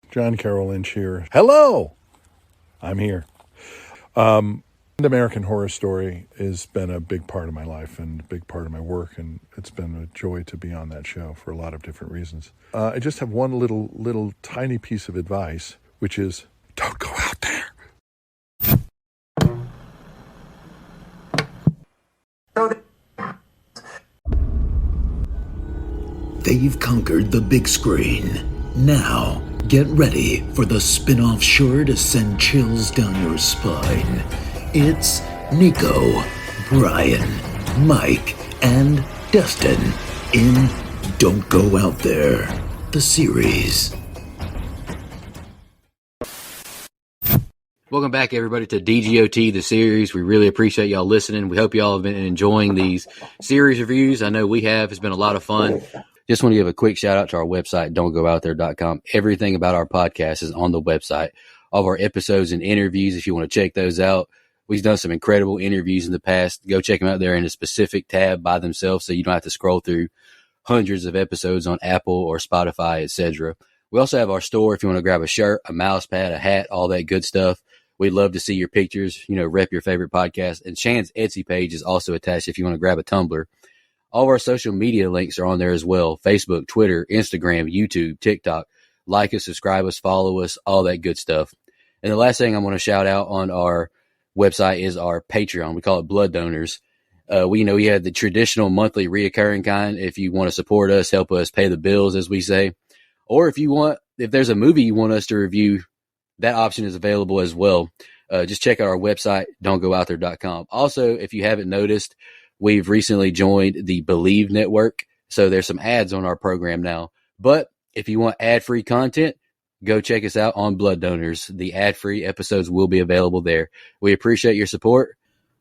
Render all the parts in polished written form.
John Carroll Lynch here. Hello! I'm here. American Horror Story has been a big part of my life and a big part of my work, and it's been a joy to be on that show for a lot of different reasons. I just have one little tiny piece of advice, which is, don't go out there. They've conquered the big screen. Now, get ready for the spin-off sure to send chills down your spine. It's Nico, Brian, Mike, and Dustin in Don't Go Out There, the series. Welcome back, everybody, to DGOT, the series. We really appreciate y'all listening. We hope y'all have been enjoying these series reviews. I know we have. It's been a lot of fun. Just want to give a quick shout out to our website, don'tgoouthere.com. Everything about our podcast is on the website. All of our episodes and interviews, if you want to check those out. We've done some incredible interviews in the past. Go check them out there in a specific tab by themselves so you don't have to scroll through hundreds of episodes on Apple or Spotify, etc. We also have our store if you want to grab a shirt, a mouse pad, a hat, all that good stuff. We'd love to see your pictures, rep your favorite podcast. And Shan's Etsy page is also attached if you want to grab a tumbler. All of our social media links are on there as well. Facebook, Twitter, Instagram, YouTube, TikTok. Like us, subscribe us, follow us, all that good stuff. And the last thing I want to shout out on our website is our Patreon. We call it Blood Donors. We have the traditional monthly reoccurring kind. If you want to support us, help us pay the bills, as we say. Or if there's a movie you want us to review, that option is available as well. Just check out our website, don'tgoouthere.com. Also, if you haven't noticed, we've recently joined the Believe Network, so there's some ads on our program now. But if you want ad-free content, go check us out on Blood Donors. The ad-free episodes will be available there. We appreciate your support.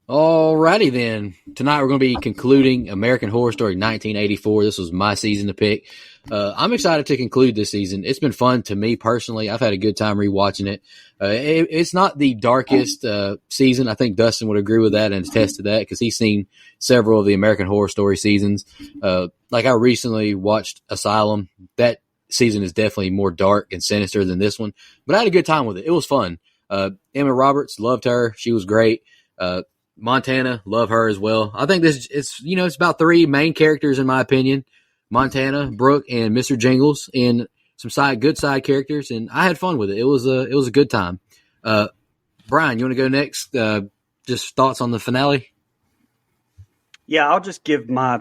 Alrighty then. Tonight we're going to be concluding American Horror Story 1984. This was my season to pick. I'm excited to conclude this season. It's been fun to me personally. I've had a good time rewatching it. It's not the darkest season. I think Dustin would agree with that and attest to that because he's seen several of the American Horror Story seasons. Like I recently watched Asylum. That season is definitely more dark and sinister than this one, but I had a good time with it. It was fun. Emma Roberts, loved her. She was great. Montana, love her as well. I think it's about three main characters in my opinion. Montana, Brooke, and Mr. Jingles, and some good side characters, and I had fun with it. It was a good time. Brian, you want to go next? Just thoughts on the finale? Yeah, I'll just give my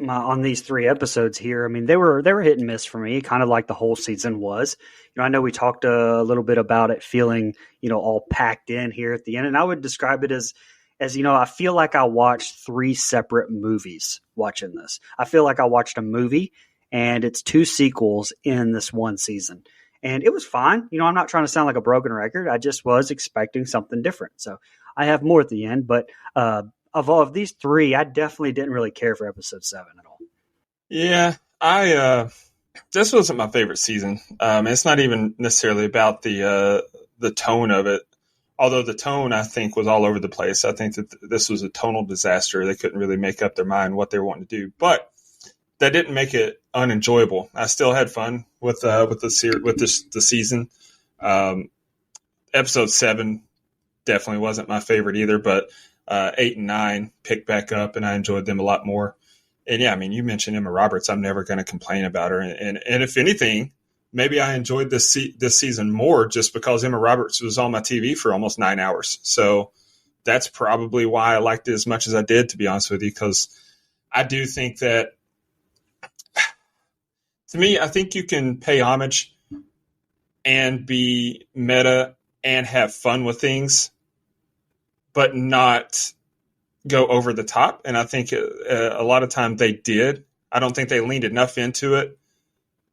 on these three episodes here. I mean, they were hit and miss for me, kind of like the whole season was. I know we talked a little bit about it feeling, all packed in here at the end, and I would describe it as I feel like I watched three separate movies watching this. I feel like I watched a movie and it's two sequels in this one season. And it was fine. I'm not trying to sound like a broken record. I just was expecting something different. So I have more at the end. But of all of these three, I definitely didn't really care for episode 7 at all. Yeah, this wasn't my favorite season. It's not even necessarily about the tone of it. Although the tone, I think, was all over the place. I think that this was a tonal disaster. They couldn't really make up their mind what they were wanting to do. But that didn't make it unenjoyable. I still had fun with the season. Episode 7 definitely wasn't my favorite either, but 8 and 9 picked back up, and I enjoyed them a lot more. And yeah, I mean, you mentioned Emma Roberts. I'm never going to complain about her. And if anything, maybe I enjoyed this season more just because Emma Roberts was on my TV for almost 9 hours. So that's probably why I liked it as much as I did, to be honest with you, because I do think that, to me, I think you can pay homage and be meta and have fun with things, but not go over the top. And I think a lot of time they did. I don't think they leaned enough into it.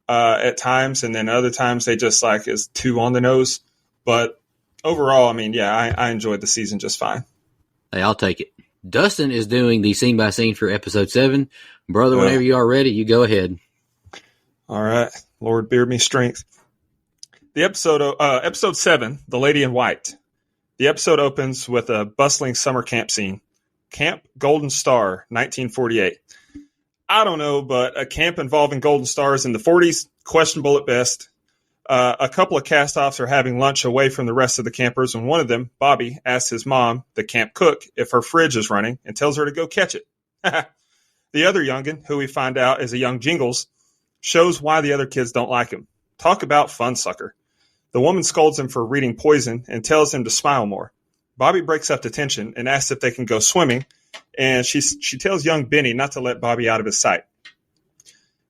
At times, and then other times they just is too on the nose. But overall, I mean, yeah, I enjoyed the season just fine. Hey, I'll take it. Dustin is doing the scene by scene for episode 7. Brother, whenever you are ready, you go ahead. All right. Lord, bear me strength. The episode 7, The Lady in White. The episode opens with a bustling summer camp scene. Camp Golden Star, 1948. I don't know, but a camp involving golden stars in the 40s, questionable at best. A couple of cast-offs are having lunch away from the rest of the campers, and one of them, Bobby, asks his mom, the camp cook, if her fridge is running and tells her to go catch it. The other youngin', who we find out is a young Jingles, shows why the other kids don't like him. Talk about fun sucker. The woman scolds him for reading poison and tells him to smile more. Bobby breaks up the tension and asks if they can go swimming, and she tells young Benny not to let Bobby out of his sight.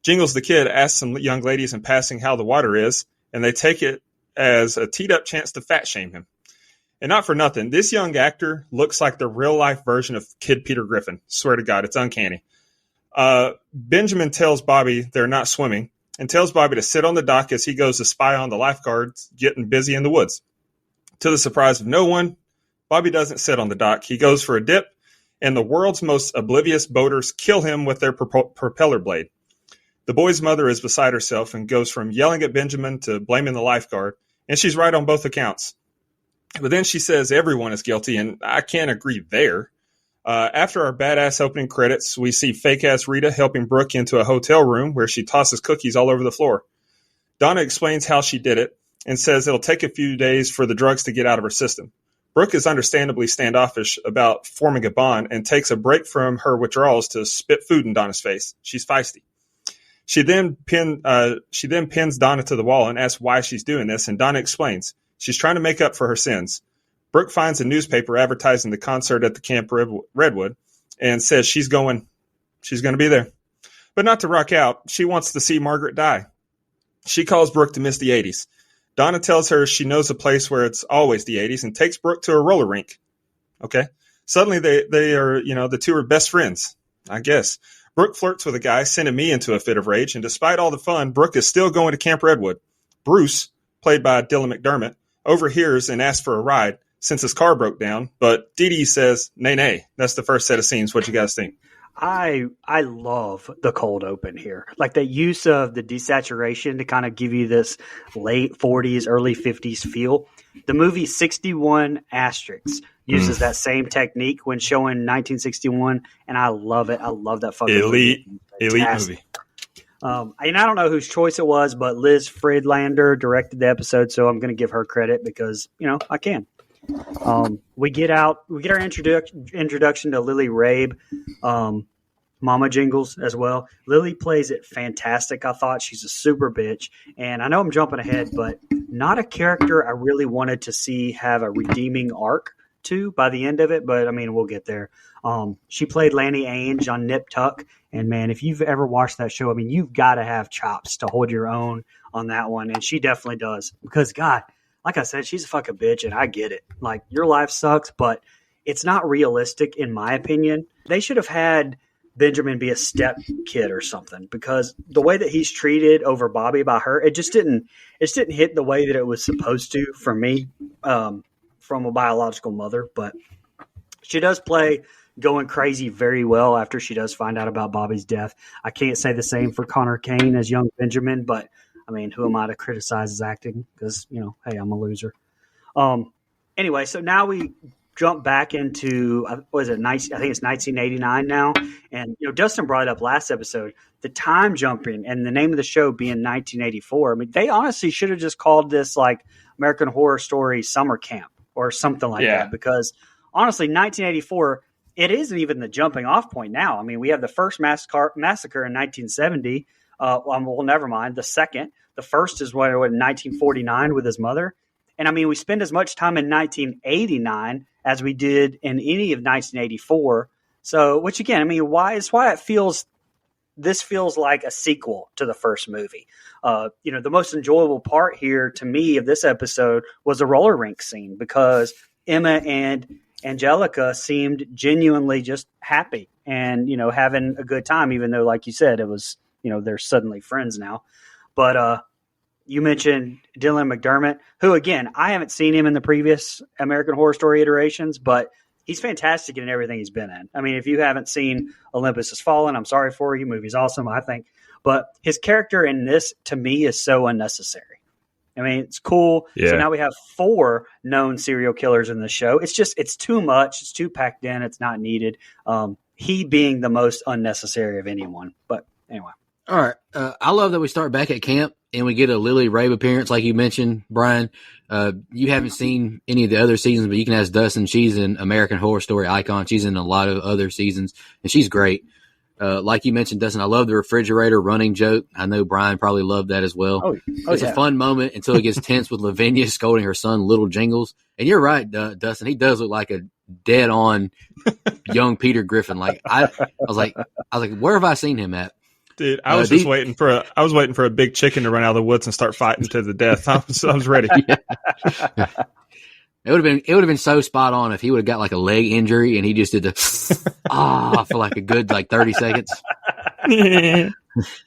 Jingles the kid asks some young ladies in passing how the water is, and they take it as a teed-up chance to fat shame him. And not for nothing, this young actor looks like the real-life version of Kid Peter Griffin. Swear to God, it's uncanny. Benjamin tells Bobby they're not swimming and tells Bobby to sit on the dock as he goes to spy on the lifeguards getting busy in the woods. To the surprise of no one, Bobby doesn't sit on the dock. He goes for a dip, and the world's most oblivious boaters kill him with their propeller blade. The boy's mother is beside herself and goes from yelling at Benjamin to blaming the lifeguard, and she's right on both accounts. But then she says everyone is guilty, and I can't agree there. After our badass opening credits, we see fake-ass Rita helping Brooke into a hotel room where she tosses cookies all over the floor. Donna explains how she did it and says it'll take a few days for the drugs to get out of her system. Brooke is understandably standoffish about forming a bond and takes a break from her withdrawals to spit food in Donna's face. She's feisty. She then pins Donna to the wall and asks why she's doing this, and Donna explains. She's trying to make up for her sins. Brooke finds a newspaper advertising the concert at the Camp Redwood and says she's going to be there. But not to rock out. She wants to see Margaret die. She calls Brooke to miss the 80s. Donna tells her she knows a place where it's always the 80s and takes Brooke to a roller rink. Okay. Suddenly they are, the two are best friends, I guess. Brooke flirts with a guy, sending me into a fit of rage, and despite all the fun, Brooke is still going to Camp Redwood. Bruce, played by Dylan McDermott, overhears and asks for a ride since his car broke down, but Dee Dee says, nay. That's the first set of scenes. What you guys think? I love the cold open here. Like the use of the desaturation to kind of give you this late 40s, early 50s feel. The movie 61 Asterix uses that same technique when showing 1961, and I love it. I love that fucking elite movie. And I don't know whose choice it was, but Liz Friedlander directed the episode, so I'm going to give her credit because, I can. We get our introduction to Lily Rabe, Mama Jingles as well. Lily plays it fantastic. I thought she's a super bitch, and I know I'm jumping ahead, but not a character I really wanted to see have a redeeming arc to by the end of it. But I mean, we'll get there. She played Lanny Ainge on Nip Tuck, and man, if you've ever watched that show, I mean, you've got to have chops to hold your own on that one, and she definitely does because God. Like I said, she's a fucking bitch, and I get it. Like, your life sucks, but it's not realistic, in my opinion. They should have had Benjamin be a step kid or something, because the way that he's treated over Bobby by her, it just didn't hit the way that it was supposed to for me from a biological mother. But she does play going crazy very well after she does find out about Bobby's death. I can't say the same for Connor Kane as young Benjamin, but I mean, who am I to criticize his acting? Because, hey, I'm a loser. Anyway, so now we jump back into, I think it's 1989 now. And, Dustin brought it up last episode, the time jumping and the name of the show being 1984. I mean, they honestly should have just called this like American Horror Story Summer Camp or something like that. Because honestly, 1984, it isn't even the jumping off point now. I mean, we have the first massacre in 1970. Well, never mind. The second. The first is what in 1949 with his mother. And I mean, we spend as much time in 1989 as we did in any of 1984. So, which again, I mean, this feels like a sequel to the first movie. The most enjoyable part here to me of this episode was the roller rink scene because Emma and Angelica seemed genuinely just happy and, having a good time, even though, like you said, it was, they're suddenly friends now. But you mentioned Dylan McDermott, who, again, I haven't seen him in the previous American Horror Story iterations, but he's fantastic in everything he's been in. I mean, if you haven't seen Olympus Has Fallen, I'm sorry for you. Movie's awesome, I think. But his character in this, to me, is so unnecessary. I mean, it's cool. Yeah. So now we have 4 known serial killers in the show. It's too much. It's too packed in. It's not needed. He being the most unnecessary of anyone. But anyway. All right. I love that we start back at camp and we get a Lily Rabe appearance, like you mentioned, Brian. You haven't seen any of the other seasons, but you can ask Dustin. She's an American Horror Story icon. She's in a lot of other seasons, and she's great. Like you mentioned, Dustin, I love the refrigerator running joke. I know Brian probably loved that as well. It's a fun moment until it gets tense with Lavinia scolding her son, Little Jingles. And you're right, Dustin. He does look like a dead-on young Peter Griffin. Like I was like, where have I seen him at? Dude, I was just waiting for a big chicken to run out of the woods and start fighting to the death. I was ready. Yeah. It would have been so spot on if he would have got like a leg injury and he just did the for like a good 30 seconds. Yeah.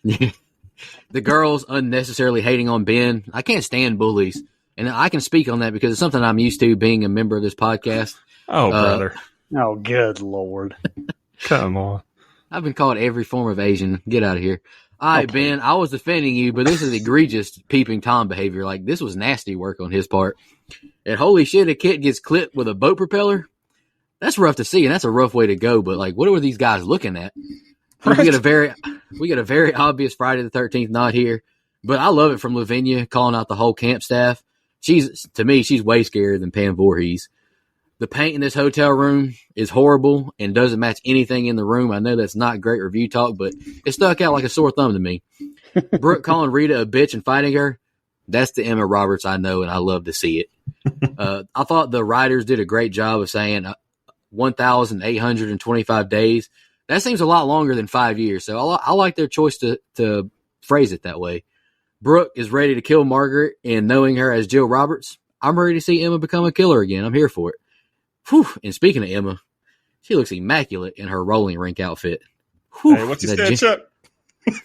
The girls unnecessarily hating on Ben. I can't stand bullies, and I can speak on that because it's something I'm used to being a member of this podcast. Oh, brother! Oh, good Lord! Come on. I've been called every form of Asian. Get out of here. All right, Ben, I was defending you, but this is egregious peeping Tom behavior. Like, this was nasty work on his part. And holy shit, a kid gets clipped with a boat propeller. That's rough to see, and that's a rough way to go. But, like, what were these guys looking at? Right. We get a very obvious Friday the 13th nod here. But I love it from Lavinia calling out the whole camp staff. To me, she's way scarier than Pam Voorhees. The paint in this hotel room is horrible and doesn't match anything in the room. I know that's not great review talk, but it stuck out like a sore thumb to me. Brooke calling Rita a bitch and fighting her, that's the Emma Roberts I know, and I love to see it. I thought the writers did a great job of saying 1,825 days. That seems a lot longer than 5 years, so I like their choice to phrase it that way. Brooke is ready to kill Margaret, and knowing her as Jill Roberts, I'm ready to see Emma become a killer again. I'm here for it. Whew. And speaking of Emma, she looks immaculate in her rolling rink outfit. Whew. Hey, what you saying, Chuck?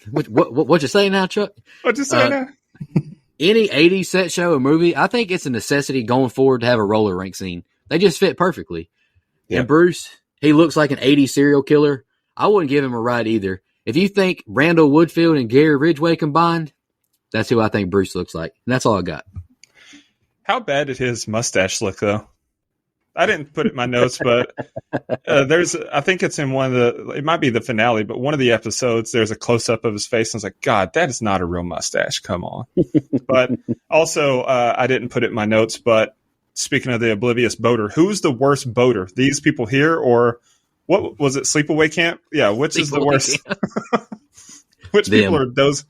What you saying now, Chuck? What you saying now? Any 80s set show or movie, I think it's a necessity going forward to have a roller rink scene. They just fit perfectly. Yeah. And Bruce, he looks like an 80s serial killer. I wouldn't give him a ride either. If you think Randall Woodfield and Gary Ridgway combined, that's who I think Bruce looks like. And that's all I got. How bad did his mustache look, though? I didn't put it in my notes, but I think it's in it might be the finale, but one of the episodes, there's a close up of his face. And I was like, God, that is not a real mustache. Come on. But also, I didn't put it in my notes, but speaking of the oblivious boater, who's the worst boater? These people here, or what was it? Sleepaway Camp? Yeah. Which is the worst? Which them. People are those?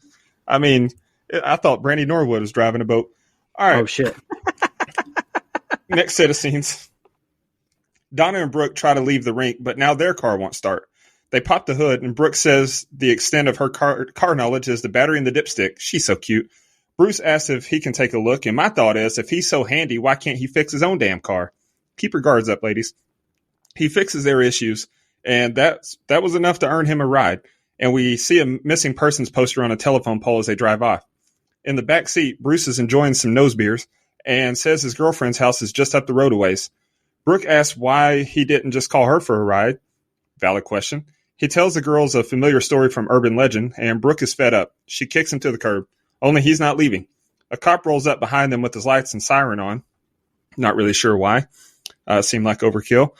I mean, I thought Brandy Norwood was driving a boat. All right. Oh shit. Next set of scenes. Donna and Brooke try to leave the rink, but now their car won't start. They pop the hood, and Brooke says the extent of her car knowledge is the battery and the dipstick. She's so cute. Bruce asks if he can take a look, and my thought is, if he's so handy, why can't he fix his own damn car? Keep your guards up, ladies. He fixes their issues, and that was enough to earn him a ride. And we see a missing persons poster on a telephone pole as they drive off. In the back seat, Bruce is enjoying some nose beers and says his girlfriend's house is just up the road a ways. Brooke asks why he didn't just call her for a ride. Valid question. He tells the girls a familiar story from urban legend, and Brooke is fed up. She kicks him to the curb, only he's not leaving. A cop rolls up behind them with his lights and siren on. Not really sure why. Seemed like overkill.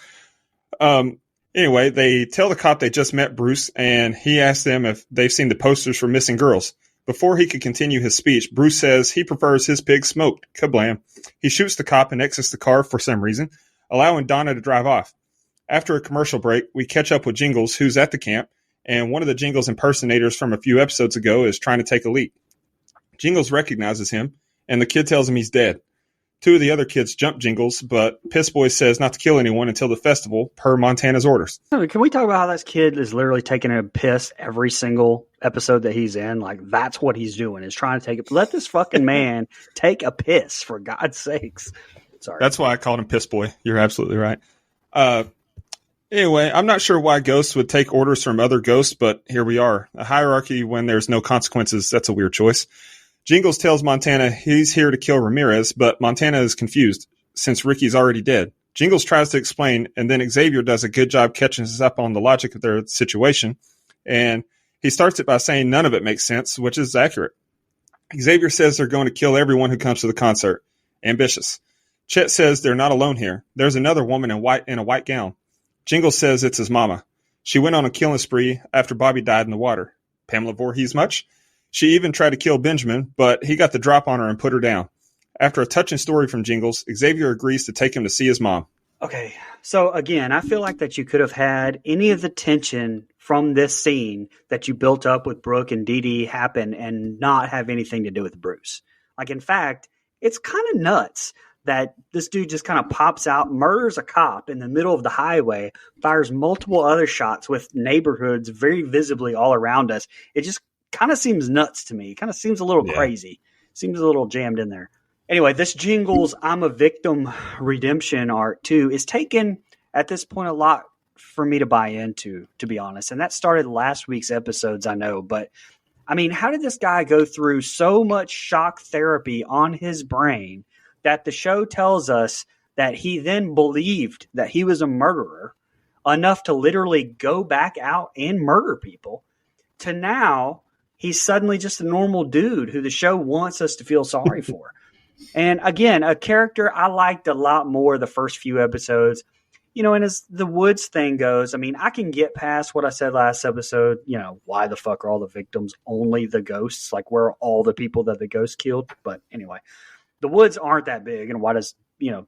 Anyway, they tell the cop they just met Bruce, and he asks them if they've seen the posters for missing girls. Before he could continue his speech, Bruce says he prefers his pig smoked. Kablam. He shoots the cop and exits the car for some reason, allowing Donna to drive off. After a commercial break, we catch up with Jingles, who's at the camp, and one of the Jingles impersonators from a few episodes ago is trying to take a leak. Jingles recognizes him, and the kid tells him he's dead. Two of the other kids jump Jingles, but Piss Boy says not to kill anyone until the festival, per Montana's orders. Can we talk about how this kid is literally taking a piss every single episode that he's in? Like, that's what he's doing, is trying to take it. Let this fucking man take a piss, for God's sakes. Sorry. That's why I called him Piss Boy. You're absolutely right. Anyway, I'm not sure why ghosts would take orders from other ghosts, but here we are. A hierarchy when there's no consequences, that's a weird choice. Jingles tells Montana he's here to kill Ramirez, but Montana is confused since Ricky's already dead. Jingles tries to explain, and then Xavier does a good job catching us up on the logic of their situation, and he starts it by saying none of it makes sense, which is accurate. Xavier says they're going to kill everyone who comes to the concert. Ambitious. Chet says they're not alone here. There's another woman in a white gown. Jingles says it's his mama. She went on a killing spree after Bobby died in the water. Pamela Voorhees much. She even tried to kill Benjamin, but he got the drop on her and put her down. After a touching story from Jingles, Xavier agrees to take him to see his mom. Okay, so again, I feel like that you could have had any of the tension from this scene that you built up with Brooke and Dee Dee happen and not have anything to do with Bruce. Like, in fact, it's kind of nuts that this dude just kind of pops out, murders a cop in the middle of the highway, fires multiple other shots with neighborhoods very visibly all around us. It just kind of seems nuts to me. It kind of seems a little crazy. Seems a little jammed in there. Anyway, this Jingles I'm a victim redemption arc too is taken at this point a lot for me to buy into, to be honest. And that started last week's episodes, I know. But I mean, how did this guy go through so much shock therapy on his brain that the show tells us that he then believed that he was a murderer enough to literally go back out and murder people, to now he's suddenly just a normal dude who the show wants us to feel sorry for. And again, a character I liked a lot more the first few episodes. You know, and as the Woods thing goes, I mean, I can get past what I said last episode. You know, why the fuck are all the victims only the ghosts? Like, where are all the people that the ghost killed? But anyway, the Woods aren't that big. And why does,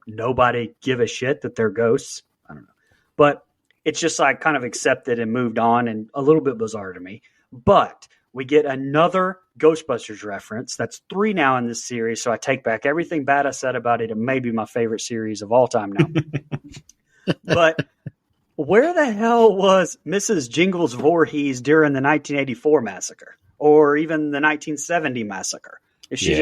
nobody give a shit that they're ghosts? I don't know. But it's just like kind of accepted and moved on, and a little bit bizarre to me. But we get another Ghostbusters reference. That's 3 now in this series, so I take back everything bad I said about it. It may be my favorite series of all time now. But where the hell was Mrs. Jingles Voorhees during the 1984 massacre, or even the 1970 massacre? Is she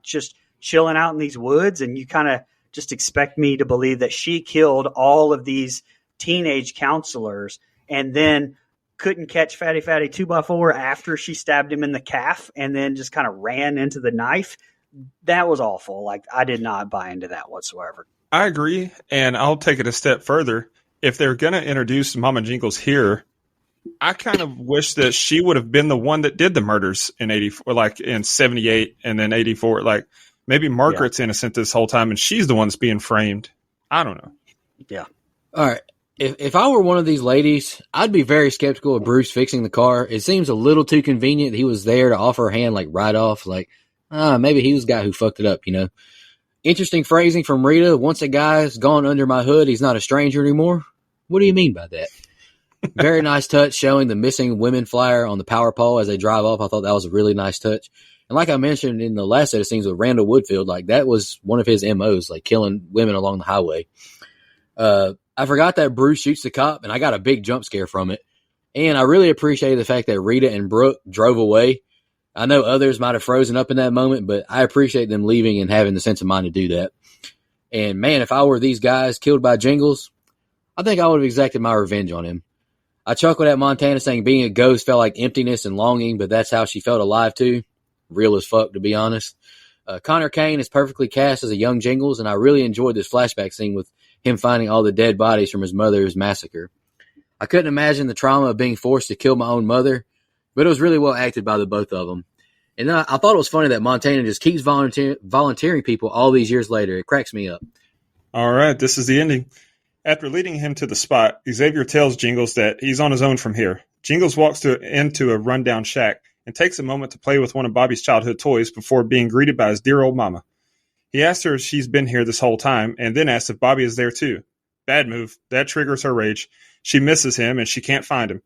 just chilling out in these woods, and you kind of just expect me to believe that she killed all of these teenage counselors and then couldn't catch Fatty 2x4 after she stabbed him in the calf and then just kind of ran into the knife? That was awful. Like, I did not buy into that whatsoever. I agree, and I'll take it a step further. If they're going to introduce Mama Jingles here, I kind of wish that she would have been the one that did the murders in 84, like in 78 and then 84. Like, maybe Margaret's innocent this whole time and she's the one that's being framed. I don't know. Yeah. All right. If I were one of these ladies, I'd be very skeptical of Bruce fixing the car. It seems a little too convenient that he was there to offer a hand, like, right off. Like, maybe he was the guy who fucked it up, Interesting phrasing from Rita. Once a guy's gone under my hood, he's not a stranger anymore. What do you mean by that? Very nice touch showing the missing women flyer on the power pole as they drive off. I thought that was a really nice touch. And like I mentioned in the last set of scenes with Randall Woodfield, like, that was one of his MOs, like killing women along the highway. I forgot that Bruce shoots the cop, and I got a big jump scare from it. And I really appreciated the fact that Rita and Brooke drove away. I know others might have frozen up in that moment, but I appreciate them leaving and having the sense of mind to do that. And man, if I were these guys killed by Jingles, I think I would have exacted my revenge on him. I chuckled at Montana saying being a ghost felt like emptiness and longing, but that's how she felt alive too. Real as fuck, to be honest. Connor Kane is perfectly cast as a young Jingles, and I really enjoyed this flashback scene with him finding all the dead bodies from his mother's massacre. I couldn't imagine the trauma of being forced to kill my own mother, but it was really well acted by the both of them. And then I thought it was funny that Montana just keeps volunteering people all these years later. It cracks me up. All right, this is the ending. After leading him to the spot, Xavier tells Jingles that he's on his own from here. Jingles walks into a rundown shack and takes a moment to play with one of Bobby's childhood toys before being greeted by his dear old mama. He asks her if she's been here this whole time, and then asks if Bobby is there too. Bad move. That triggers her rage. She misses him, and she can't find him.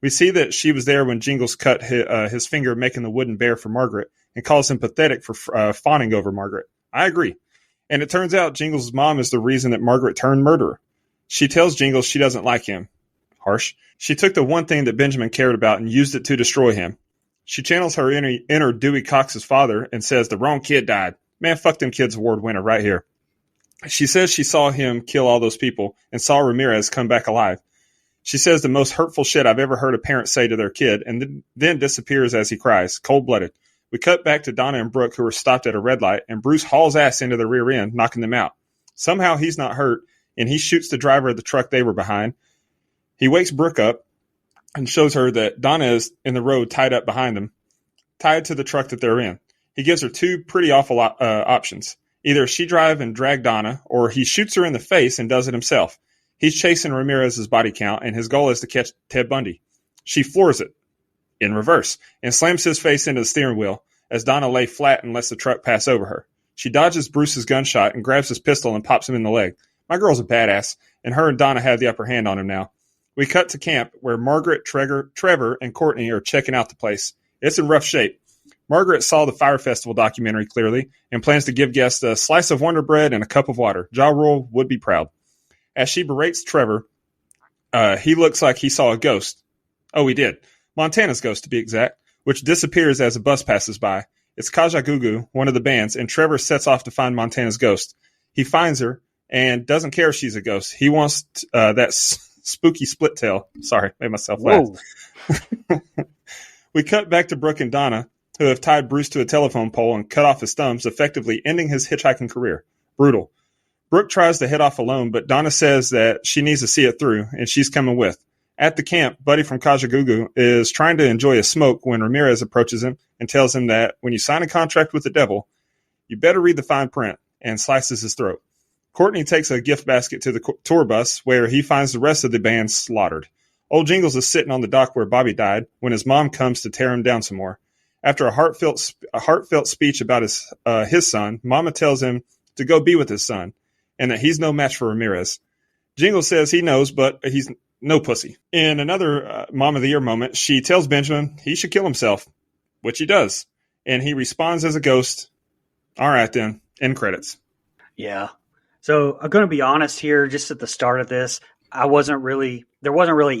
We see that she was there when Jingles cut his finger making the wooden bear for Margaret, and calls him pathetic for fawning over Margaret. I agree. And it turns out Jingles' mom is the reason that Margaret turned murderer. She tells Jingles she doesn't like him. Harsh. She took the one thing that Benjamin cared about and used it to destroy him. She channels her inner Dewey Cox's father and says the wrong kid died. Man, fuck them kids award winner right here. She says she saw him kill all those people and saw Ramirez come back alive. She says the most hurtful shit I've ever heard a parent say to their kid, and then disappears as he cries, cold-blooded. We cut back to Donna and Brooke, who are stopped at a red light, and Bruce hauls ass into the rear end, knocking them out. Somehow he's not hurt, and he shoots the driver of the truck they were behind. He wakes Brooke up and shows her that Donna is in the road tied up behind them, tied to the truck that they're in. He gives her two pretty awful options. Either she drive and drag Donna, or he shoots her in the face and does it himself. He's chasing Ramirez's body count, and his goal is to catch Ted Bundy. She floors it. in reverse and slams his face into the steering wheel as Donna lay flat and lets the truck pass over her. She dodges Bruce's gunshot and grabs his pistol and pops him in the leg. My girl's a badass, and her and Donna have the upper hand on him now. We cut to camp where Margaret, Trevor, and Courtney are checking out the place. It's in rough shape. Margaret saw the Fire Festival documentary clearly and plans to give guests a slice of Wonder Bread and a cup of water. Ja Rule would be proud. As she berates Trevor, he looks like he saw a ghost. Oh, he did. Montana's ghost, to be exact, which disappears as a bus passes by. It's Kajagoogoo, one of the bands, and Trevor sets off to find Montana's ghost. He finds her and doesn't care if she's a ghost. He wants that spooky split tail. Sorry, made myself laugh. We cut back to Brooke and Donna, who have tied Bruce to a telephone pole and cut off his thumbs, effectively ending his hitchhiking career. Brutal. Brooke tries to head off alone, but Donna says that she needs to see it through, and she's coming with. At the camp, Buddy from Kajagoogoo is trying to enjoy a smoke when Ramirez approaches him and tells him that when you sign a contract with the devil, you better read the fine print, and slices his throat. Courtney takes a gift basket to the tour bus, where he finds the rest of the band slaughtered. Old Jingles is sitting on the dock where Bobby died when his mom comes to tear him down some more. After a heartfelt speech about his son, Mama tells him to go be with his son and that he's no match for Ramirez. Jingles says he knows, but he's no pussy. In another Mom of the Year moment, she tells Benjamin he should kill himself, which he does, and he responds as a ghost. All right, then. End credits. Yeah. So I'm going to be honest here, just at the start of this, there wasn't really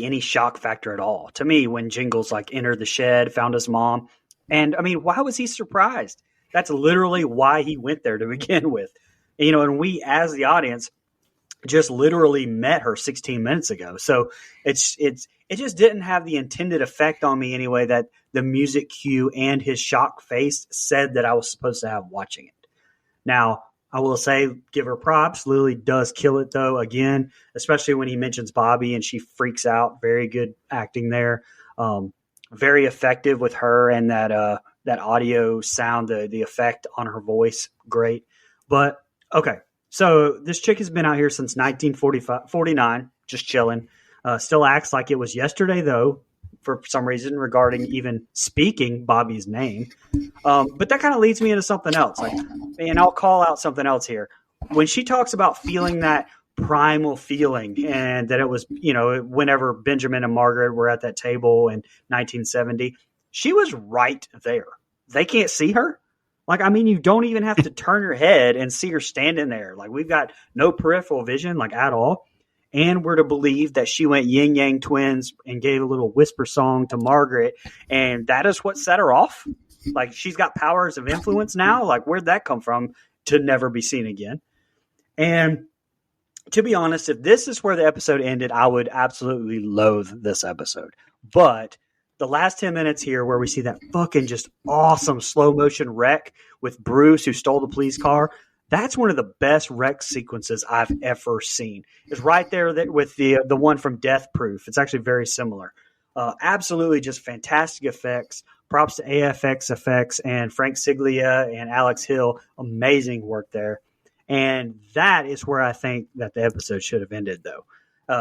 any shock factor at all to me when Jingles entered the shed, found his mom. And I mean, why was he surprised? That's literally why he went there to begin with. And we as the audience just literally met her 16 minutes ago. So it just didn't have the intended effect on me anyway that the music cue and his shock face said that I was supposed to have watching it. Now, I will say, give her props. Lily does kill it, though, again, especially when he mentions Bobby and she freaks out. Very good acting there. Very effective with her and that audio sound, the effect on her voice. Great. But, okay, so this chick has been out here since 1949, just chilling. Still acts like it was yesterday, though, for some reason, regarding even speaking Bobby's name. But that kind of leads me into something else. And I'll call out something else here. When she talks about feeling that primal feeling and that it was, whenever Benjamin and Margaret were at that table in 1970, she was right there. They can't see her. You don't even have to turn your head and see her standing there. We've got no peripheral vision, at all. And we're to believe that she went yin yang twins and gave a little whisper song to Margaret. And that is what set her off. She's got powers of influence now. Where'd that come from to never be seen again? And to be honest, if this is where the episode ended, I would absolutely loathe this episode. But the last 10 minutes here where we see that fucking just awesome slow motion wreck with Bruce who stole the police car, that's one of the best wreck sequences I've ever seen. It's right there with the one from Death Proof. It's actually very similar. Absolutely just fantastic effects. Props to AFX Effects and Frank Siglia and Alex Hill. Amazing work there. And that is where I think that the episode should have ended, though.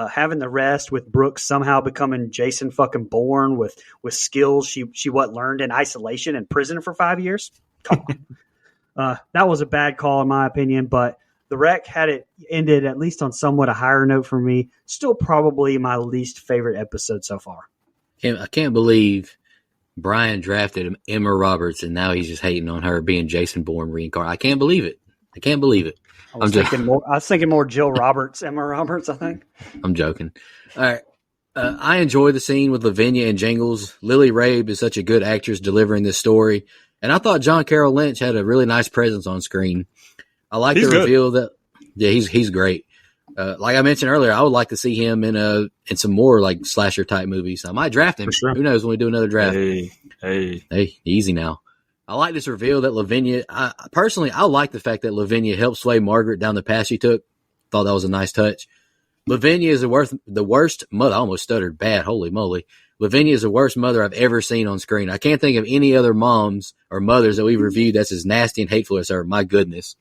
Having the rest with Brooke somehow becoming Jason fucking Bourne with skills she learned in isolation in prison for 5 years. Come on. That was a bad call in my opinion, but the wreck had it ended at least on somewhat a higher note for me. Still probably my least favorite episode so far. I can't believe Brian drafted Emma Roberts and now he's just hating on her being Jason Bourne reincarnated. I can't believe it. I was thinking more Jill Roberts, Emma Roberts, I think. I'm joking. All right. I enjoy the scene with Lavinia and Jingles. Lily Rabe is such a good actress delivering this story. And I thought John Carroll Lynch had a really nice presence on screen. I like the reveal that, yeah, he's great. Like I mentioned earlier, I would like to see him in some more slasher type movies. I might draft him. Sure. Who knows when we do another draft? Hey, easy now. I like this reveal that Lavinia. I like the fact that Lavinia helped sway Margaret down the path she took. Thought that was a nice touch. Lavinia is the worst mother. I almost stuttered bad. Holy moly. Lavinia is the worst mother I've ever seen on screen. I can't think of any other moms or mothers that we've reviewed that's as nasty and hateful as her. My goodness.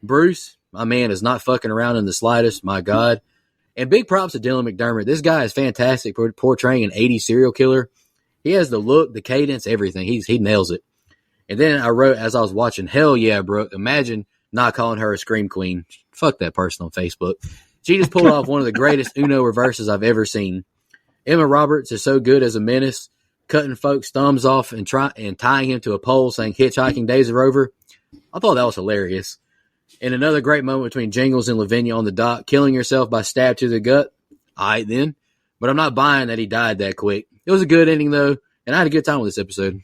Bruce, my man, is not fucking around in the slightest. My God. And big props to Dylan McDermott. This guy is fantastic for portraying an 80s serial killer. He has the look, the cadence, everything. He nails it. And then I wrote as I was watching, hell yeah, Brooke. Imagine not calling her a scream queen. Fuck that person on Facebook. She just pulled off one of the greatest Uno reverses I've ever seen. Emma Roberts is so good as a menace, cutting folks' thumbs off and tying him to a pole saying hitchhiking days are over. I thought that was hilarious. And another great moment between Jingles and Lavinia on the dock, killing herself by stab to the gut. All right, then. But I'm not buying that he died that quick. It was a good ending, though, and I had a good time with this episode.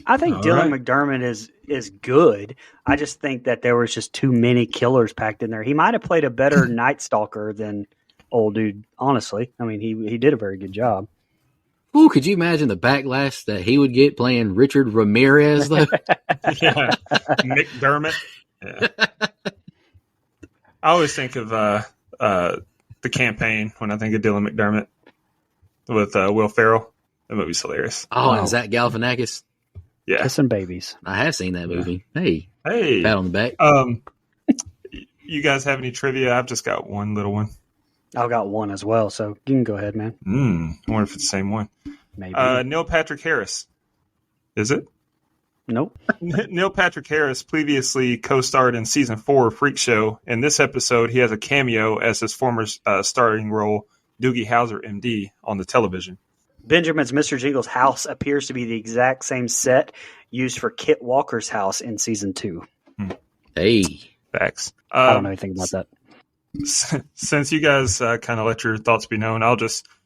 I think Dylan McDermott is good. I just think that there was just too many killers packed in there. He might have played a better Night Stalker than old dude, honestly. I mean, he did a very good job. Ooh, could you imagine the backlash that he would get playing Richard Ramirez, though? Yeah, McDermott. Yeah. I always think of the Campaign when I think of Dylan McDermott with Will Ferrell. That movie's hilarious. Oh, and Zach Galifianakis. Yeah, Kissing babies. I have seen that movie. Yeah. Hey, pat on the back. You guys have any trivia? I've just got one little one. I've got one as well, so you can go ahead, man. I wonder if it's the same one. Maybe. Neil Patrick Harris. Is it? Nope. Neil Patrick Harris previously co-starred in season 4 of Freak Show. In this episode, he has a cameo as his former starring role, Doogie Howser, MD, on the television. Benjamin's Mr. Jingles' house appears to be the exact same set used for Kit Walker's house in season 2. Hey. Facts. I don't know anything about that. Since you guys kind of let your thoughts be known,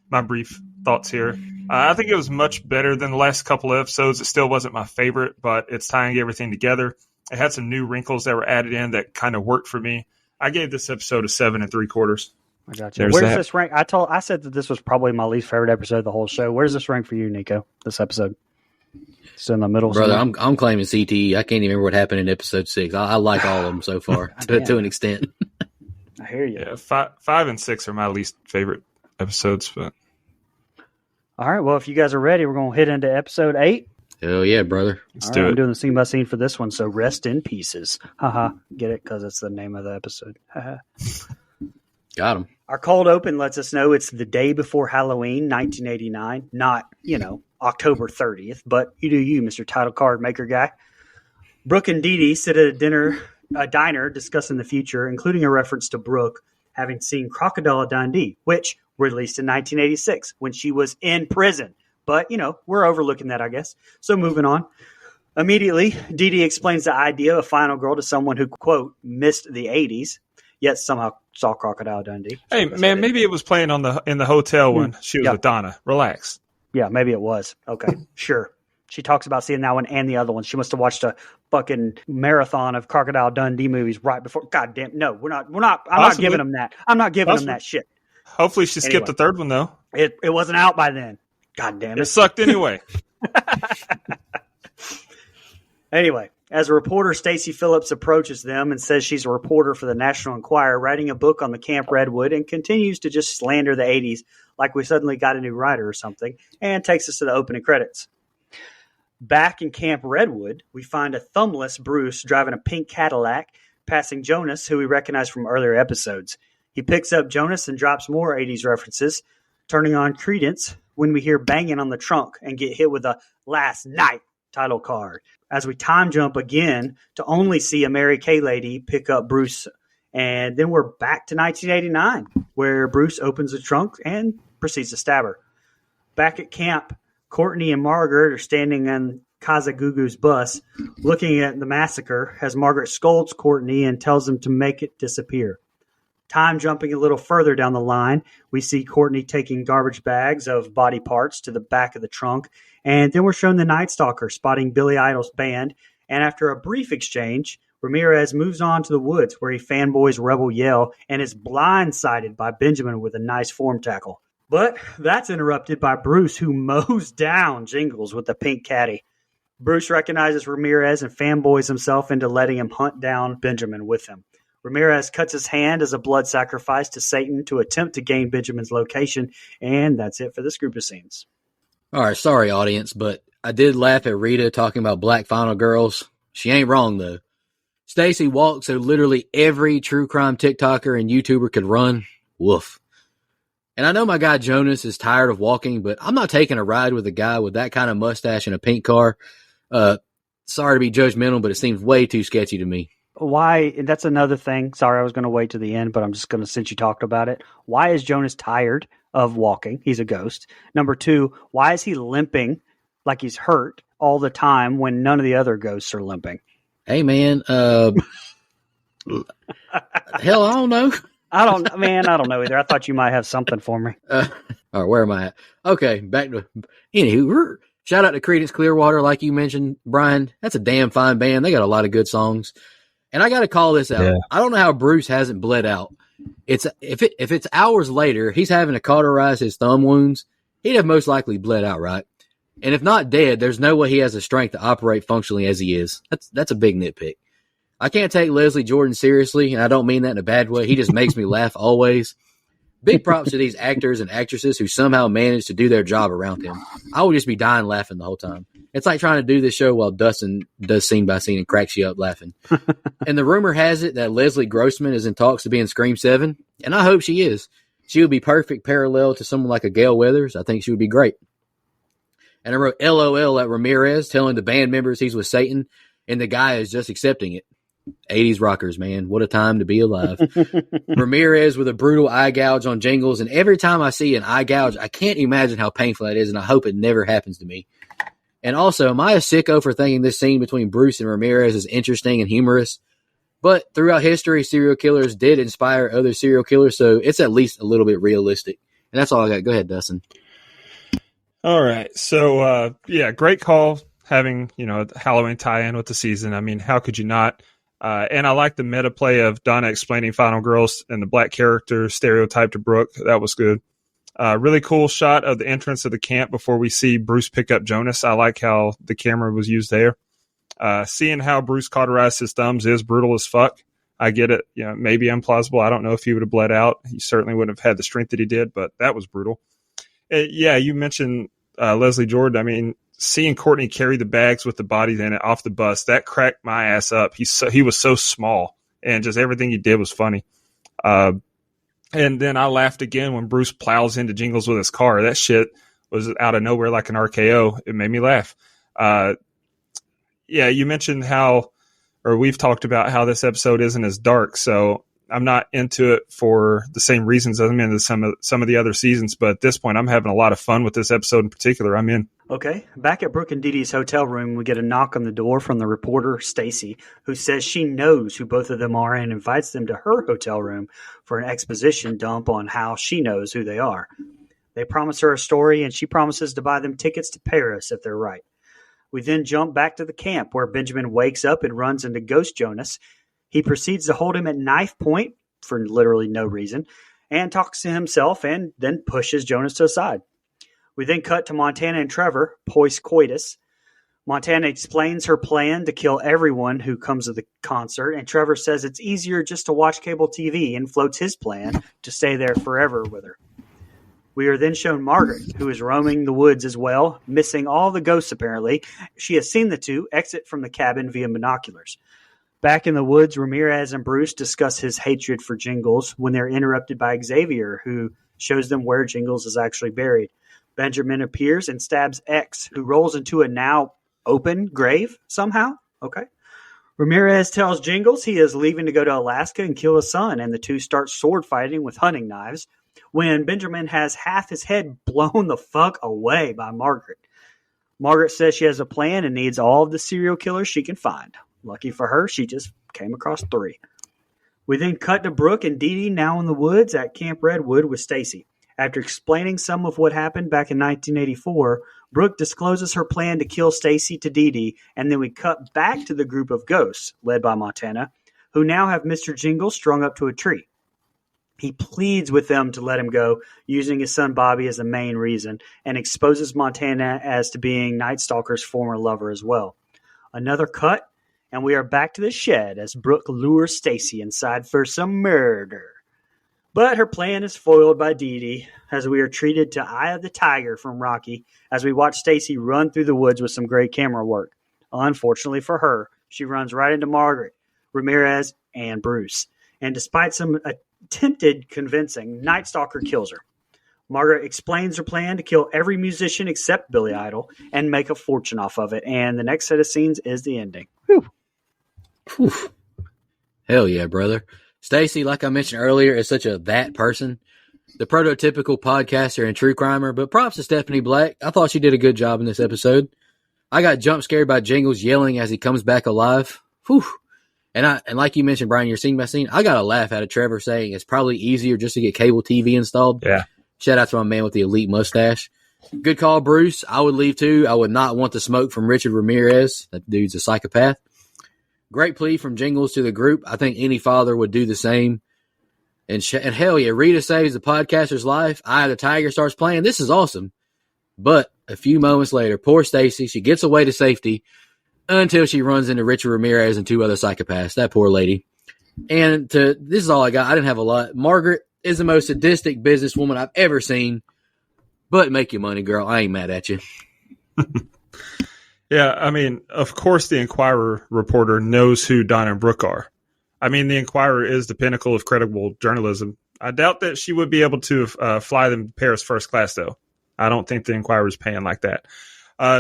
my brief thoughts here. I think it was much better than the last couple of episodes. It still wasn't my favorite, but it's tying everything together. It had some new wrinkles that were added in that kind of worked for me. I gave this episode a 7 3/4. I got you. Where's this rank? I said that this was probably my least favorite episode of the whole show. Where's this rank for you, Nico? This episode? It's in the middle. Brother, I'm claiming CTE. I can't even remember what happened in episode 6. I like all of them so far to an extent. I hear you. Yeah, 5 and 6 are my least favorite episodes. But all right, well, if you guys are ready, we're going to hit into episode 8. Hell yeah, brother. Let's do it. I'm doing the scene by scene for this one, so rest in pieces. Haha, get it? Because it's the name of the episode. Got him. Our cold open lets us know it's the day before Halloween, 1989. Not, October 30th, but you do you, Mr. Title Card Maker Guy. Brooke and Dee Dee sit at a diner discussing the future, including a reference to Brooke having seen Crocodile Dundee, which released in 1986 when she was in prison. But, we're overlooking that, I guess. So moving on. Immediately, Dee Dee explains the idea of Final Girl to someone who, quote, missed the 80s, yet somehow saw Crocodile Dundee. Hey, man, maybe it was playing in the hotel when she was with Donna. Relax. Yeah, maybe it was. Okay, sure. She talks about seeing that one and the other one. She must have watched a fucking marathon of Crocodile Dundee movies right before. God damn, no, we're not. I'm not giving them that. I'm not giving them that shit. Hopefully she skipped the third one, though. It wasn't out by then. God damn it. It sucked anyway. Anyway, as a reporter, Stacey Phillips approaches them and says she's a reporter for the National Enquirer, writing a book on the Camp Redwood, and continues to just slander the 80s like we suddenly got a new writer or something, and takes us to the opening credits. Back in Camp Redwood, we find a thumbless Bruce driving a pink Cadillac, passing Jonas, who we recognize from earlier episodes. He picks up Jonas and drops more 80s references, turning on Credence when we hear banging on the trunk and get hit with a Last Night title card. As we time jump again to only see a Mary Kay lady pick up Bruce. And then we're back to 1989, where Bruce opens the trunk and proceeds to stab her. Back at camp, Courtney and Margaret are standing on Kazagugu's bus, looking at the massacre as Margaret scolds Courtney and tells them to make it disappear. Time jumping a little further down the line, we see Courtney taking garbage bags of body parts to the back of the trunk, and then we're shown the Night Stalker spotting Billy Idol's band, and after a brief exchange, Ramirez moves on to the woods where he fanboys Rebel Yell and is blindsided by Benjamin with a nice form tackle. But that's interrupted by Bruce, who mows down Jingles with the pink caddy. Bruce recognizes Ramirez and fanboys himself into letting him hunt down Benjamin with him. Ramirez cuts his hand as a blood sacrifice to Satan to attempt to gain Benjamin's location, and that's it for this group of scenes. All right, sorry, audience, but I did laugh at Rita talking about black final girls. She ain't wrong, though. Stacey walked so literally every true crime TikToker and YouTuber could run. Woof. And I know my guy Jonas is tired of walking, but I'm not taking a ride with a guy with that kind of mustache in a pink car. Sorry to be judgmental, but it seems way too sketchy to me. Why? And that's another thing. Sorry, I was going to wait to the end, but I'm just going to, since you talked about it, why is Jonas tired of walking? He's a ghost. Number two, why is he limping like he's hurt all the time when none of the other ghosts are limping? Hey, man. Hell, I don't know. I don't know either. I thought you might have something for me. All right, where am I at? Okay, back to anywho. Shout out to Creedence Clearwater, like you mentioned, Brian. That's a damn fine band. They got a lot of good songs. And I got to call this out. Yeah. I don't know how Bruce hasn't bled out. If it's hours later, he's having to cauterize his thumb wounds. He'd have most likely bled out, right? And if not dead, there's no way he has the strength to operate functionally as he is. That's a big nitpick. I can't take Leslie Jordan seriously, and I don't mean that in a bad way. He just makes me laugh always. Big props to these actors and actresses who somehow manage to do their job around him. I would just be dying laughing the whole time. It's like trying to do this show while Dustin does scene by scene and cracks you up laughing. And the rumor has it that Leslie Grossman is in talks to be in Scream 7, and I hope she is. She would be perfect parallel to someone like a Gail Weathers. I think she would be great. And I wrote LOL at Ramirez telling the band members he's with Satan, and the guy is just accepting it. 80s rockers, man. What a time to be alive. Ramirez with a brutal eye gouge on Jingles, and every time I see an eye gouge, I can't imagine how painful that is, and I hope it never happens to me. And also, am I a sicko for thinking this scene between Bruce and Ramirez is interesting and humorous? But throughout history, serial killers did inspire other serial killers, so it's at least a little bit realistic. And that's all I got. Go ahead, Dustin. All right. So, great call having, a Halloween tie-in with the season. I mean, how could you not? And I like the meta play of Donna explaining Final Girls and the black character stereotype to Brooke. That was good. Really cool shot of the entrance of the camp before we see Bruce pick up Jonas. I like how the camera was used there. Seeing how Bruce cauterized his thumbs is brutal as fuck. I get it. Maybe implausible. I don't know if he would have bled out. He certainly wouldn't have had the strength that he did, but that was brutal. You mentioned Leslie Jordan. I mean, seeing Courtney carry the bags with the bodies in it off the bus, that cracked my ass up. He was so small, and just everything he did was funny. And then I laughed again when Bruce plows into Jingles with his car. That shit was out of nowhere like an RKO. It made me laugh. You mentioned we've talked about how this episode isn't as dark, so I'm not into it for the same reasons I'm into some of the other seasons, but at this point, I'm having a lot of fun with this episode in particular. I'm in. Okay. Back at Brooke and Dee Dee's hotel room, we get a knock on the door from the reporter, Stacy, who says she knows who both of them are and invites them to her hotel room for an exposition dump on how she knows who they are. They promise her a story, and she promises to buy them tickets to Paris if they're right. We then jump back to the camp where Benjamin wakes up and runs into Ghost Jonas. He proceeds to hold him at knife point for literally no reason and talks to himself and then pushes Jonas to the side. We then cut to Montana and Trevor, post coitus. Montana explains her plan to kill everyone who comes to the concert, and Trevor says it's easier just to watch cable TV and floats his plan to stay there forever with her. We are then shown Margaret, who is roaming the woods as well, missing all the ghosts apparently. She has seen the two exit from the cabin via binoculars. Back in the woods, Ramirez and Bruce discuss his hatred for Jingles when they're interrupted by Xavier, who shows them where Jingles is actually buried. Benjamin appears and stabs X, who rolls into a now open grave somehow. Okay. Ramirez tells Jingles he is leaving to go to Alaska and kill his son, and the two start sword fighting with hunting knives when Benjamin has half his head blown the fuck away by Margaret. Margaret says she has a plan and needs all of the serial killers she can find. Lucky for her, she just came across 3. We then cut to Brooke and Dee Dee now in the woods at Camp Redwood with Stacy. After explaining some of what happened back in 1984, Brooke discloses her plan to kill Stacy to Dee Dee, and then we cut back to the group of ghosts, led by Montana, who now have Mr. Jingle strung up to a tree. He pleads with them to let him go, using his son Bobby as the main reason, and exposes Montana as to being Night Stalker's former lover as well. Another cut, and we are back to the shed as Brooke lures Stacy inside for some murder. But her plan is foiled by Dee Dee, as we are treated to Eye of the Tiger from Rocky, as we watch Stacy run through the woods with some great camera work. Unfortunately for her, she runs right into Margaret, Ramirez, and Bruce. And despite some attempted convincing, Night Stalker kills her. Margaret explains her plan to kill every musician except Billy Idol and make a fortune off of it. And the next set of scenes is the ending. Whew. Hell yeah, brother. Stacy, like I mentioned earlier, is such a that person. The prototypical podcaster and true crimer, but props to Stephanie Black. I thought she did a good job in this episode. I got jump scared by Jingles yelling as he comes back alive. Whew. And like you mentioned, Brian, you're scene by scene. I got a laugh out of Trevor saying it's probably easier just to get cable TV installed. Yeah. Shout out to my man with the elite mustache. Good call, Bruce. I would leave too. I would not want the smoke from Richard Ramirez. That dude's a psychopath. Great plea from Jingles to the group. I think any father would do the same. And hell yeah, Rita saves the podcaster's life. Eye of the Tiger starts playing. This is awesome. But a few moments later, poor Stacy, she gets away to safety until she runs into Richard Ramirez and two other psychopaths. That poor lady. And this is all I got. I didn't have a lot. Margaret is the most sadistic businesswoman I've ever seen. But make your money, girl. I ain't mad at you. Yeah, I mean, of course the Inquirer reporter knows who Donna and Brooke are. I mean, the Inquirer is the pinnacle of credible journalism. I doubt that she would be able to fly them to Paris first class, though. I don't think the Inquirer is paying like that.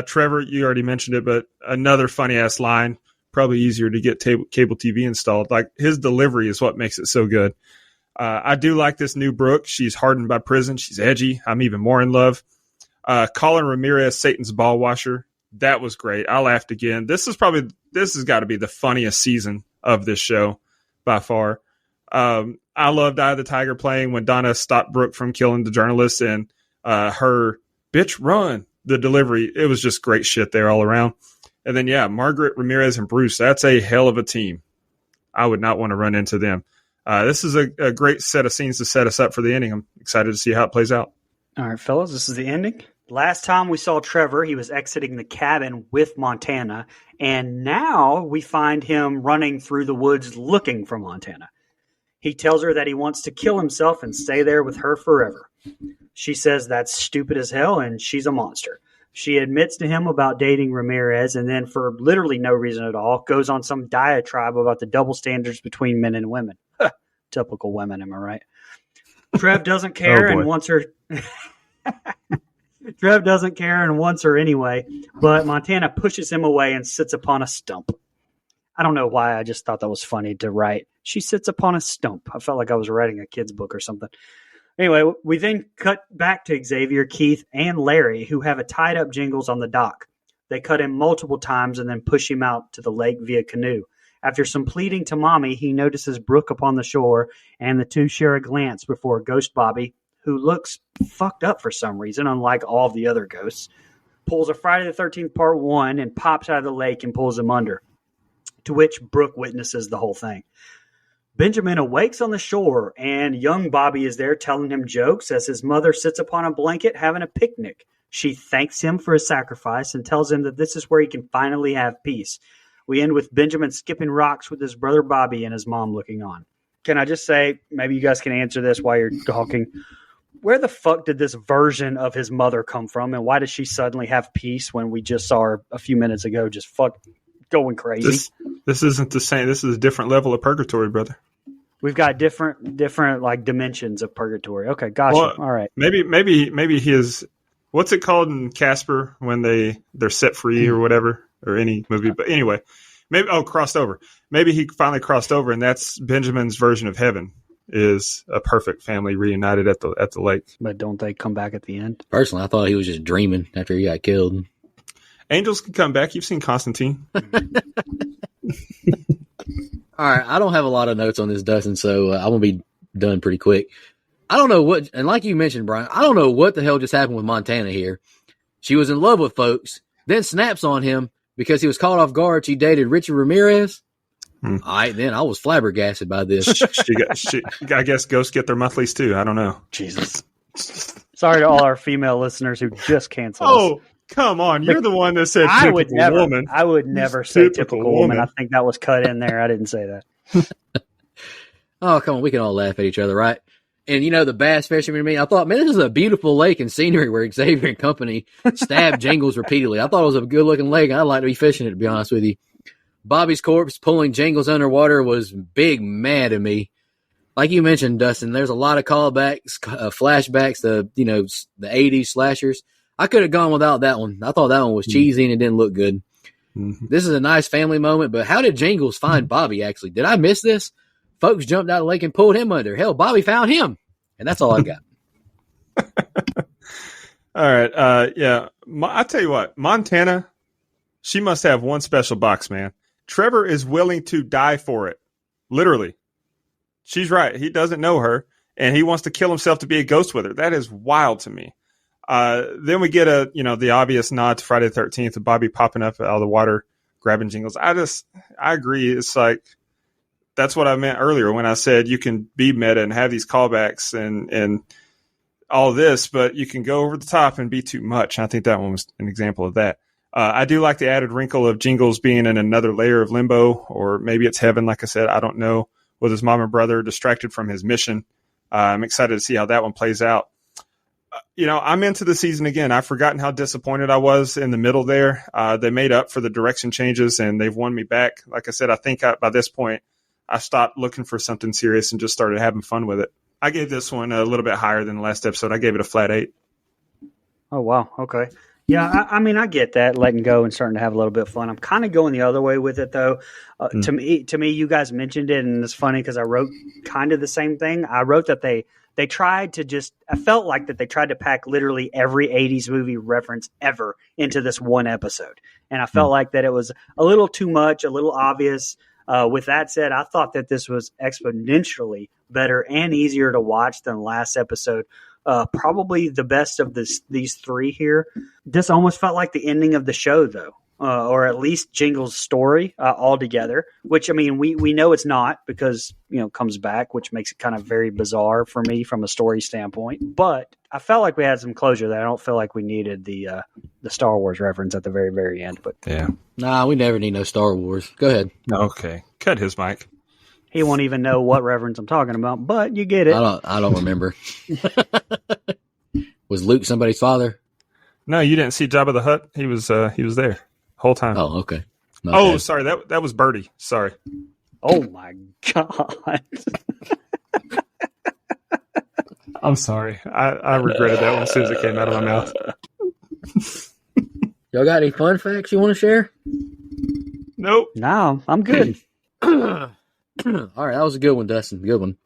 Trevor, you already mentioned it, but another funny-ass line, probably easier to get cable TV installed. Like, his delivery is what makes it so good. I do like this new Brooke. She's hardened by prison. She's edgy. I'm even more in love. Colin Ramirez, Satan's ball washer. That was great. I laughed again. This has got to be the funniest season of this show by far. I loved Eye of the Tiger playing when Donna stopped Brooke from killing the journalist, and her bitch run, the delivery. It was just great shit there all around. And then, yeah, Margaret, Ramirez, and Bruce. That's a hell of a team. I would not want to run into them. This is a great set of scenes to set us up for the ending. I'm excited to see how it plays out. All right, fellas, this is the ending. Last time we saw Trevor, he was exiting the cabin with Montana, and now we find him running through the woods looking for Montana. He tells her that he wants to kill himself and stay there with her forever. She says that's stupid as hell, and she's a monster. She admits to him about dating Ramirez, and then for literally no reason at all, goes on some diatribe about the double standards between men and women. Typical women, am I right? Trev doesn't care and wants her... Trev doesn't care and wants her anyway, but Montana pushes him away and sits upon a stump. I don't know why, I just thought that was funny to write. She sits upon a stump. I felt like I was writing a kid's book or something. Anyway, we then cut back to Xavier, Keith, and Larry, who have a tied-up Jingles on the dock. They cut him multiple times and then push him out to the lake via canoe. After some pleading to Mommy, he notices Brooke upon the shore, and the two share a glance before Ghost Bobby, who looks fucked up for some reason, unlike all of the other ghosts, pulls a Friday the 13th Part 1 and pops out of the lake and pulls him under, to which Brooke witnesses the whole thing. Benjamin awakes on the shore, and young Bobby is there telling him jokes as his mother sits upon a blanket having a picnic. She thanks him for his sacrifice and tells him that this is where he can finally have peace. We end with Benjamin skipping rocks with his brother Bobby and his mom looking on. Can I just say, maybe you guys can answer this while you're talking, where the fuck did this version of his mother come from, and why does she suddenly have peace when we just saw her a few minutes ago just going crazy? This isn't the same. This is a different level of purgatory, brother. We've got different like dimensions of purgatory. Okay, gotcha. Well, all right. Maybe his, what's it called in Casper when they're set free or whatever, or any movie. But anyway, crossed over. Maybe he finally crossed over, and that's Benjamin's version of heaven. Is a perfect family reunited at the lake. But don't they come back at the end? Personally, I thought he was just dreaming after he got killed. Angels can come back. You've seen Constantine. All right, I don't have a lot of notes on this, Dustin, so I'm going to be done pretty quick. I don't know what, and like you mentioned, Brian, I don't know what the hell just happened with Montana here. She was in love with folks, then snaps on him because he was caught off guard. She dated Richard Ramirez. All right, then I was flabbergasted by this. I guess ghosts get their monthlies too. I don't know. Jesus. Sorry to all our female listeners who just canceled us. Oh, come on. You're the one that said typical woman. I would never say typical woman. I think that was cut in there. I didn't say that. Oh, come on. We can all laugh at each other, right? And, the bass fisherman to me, I thought, man, this is a beautiful lake and scenery where Xavier and company stabbed Jingles repeatedly. I thought it was a good-looking lake. I'd like to be fishing it, to be honest with you. Bobby's corpse pulling Jingles underwater was big mad at me. like you mentioned, Dustin, there's a lot of callbacks, flashbacks, the 80s slashers. I could have gone without that one. I thought that one was cheesy and it didn't look good. Mm-hmm. This is a nice family moment, but how did Jingles find Bobby, actually? Did I miss this? Folks jumped out of the lake and pulled him under. Hell, Bobby found him. And that's all I got. All right. Yeah. I tell you what, Montana, she must have one special box, man. Trevor is willing to die for it. Literally. She's right. He doesn't know her, and he wants to kill himself to be a ghost with her. That is wild to me. Then we get the obvious nod to Friday the 13th of Bobby popping up out of the water, grabbing Jingles. I agree. It's like, that's what I meant earlier when I said you can be meta and have these callbacks and all this, but you can go over the top and be too much. I think that one was an example of that. I do like the added wrinkle of Jingles being in another layer of limbo, or maybe it's heaven. Like I said, I don't know, with his mom and brother distracted from his mission. I'm excited to see how that one plays out. I'm into the season again. I've forgotten how disappointed I was in the middle there. They made up for the direction changes, and they've won me back. Like I said, I think by this point, I stopped looking for something serious and just started having fun with it. I gave this one a little bit higher than the last episode. I gave it a flat 8. Oh, wow. Okay. Yeah, I mean, I get that, letting go and starting to have a little bit of fun. I'm kind of going the other way with it, though. To me, you guys mentioned it, and it's funny because I wrote kind of the same thing. I wrote that they tried to I felt like that they tried to pack literally every 80s movie reference ever into this one episode. And I felt like that it was a little too much, a little obvious. With that said, I thought that this was exponentially better and easier to watch than last episode. Probably the best of these three here. This almost felt like the ending of the show, though, or at least Jingles' story altogether, which, I mean, we know it's not because, comes back, which makes it kind of very bizarre for me from a story standpoint. But I felt like we had some closure there. I don't feel like we needed the Star Wars reference at the very, very end. But yeah. Nah, we never need no Star Wars. Go ahead. Okay. Cut his mic. He won't even know what reference I'm talking about, but you get it. I don't remember. Was Luke somebody's father? No, you didn't see Jabba the Hutt. He was there whole time. Oh, okay. Oh, sorry. That was Birdie. Sorry. Oh my God. I'm sorry. I regretted that one as soon as it came out of my mouth. Y'all got any fun facts you want to share? Nope. No, I'm good. All right, that was a good one, Dustin. Good one.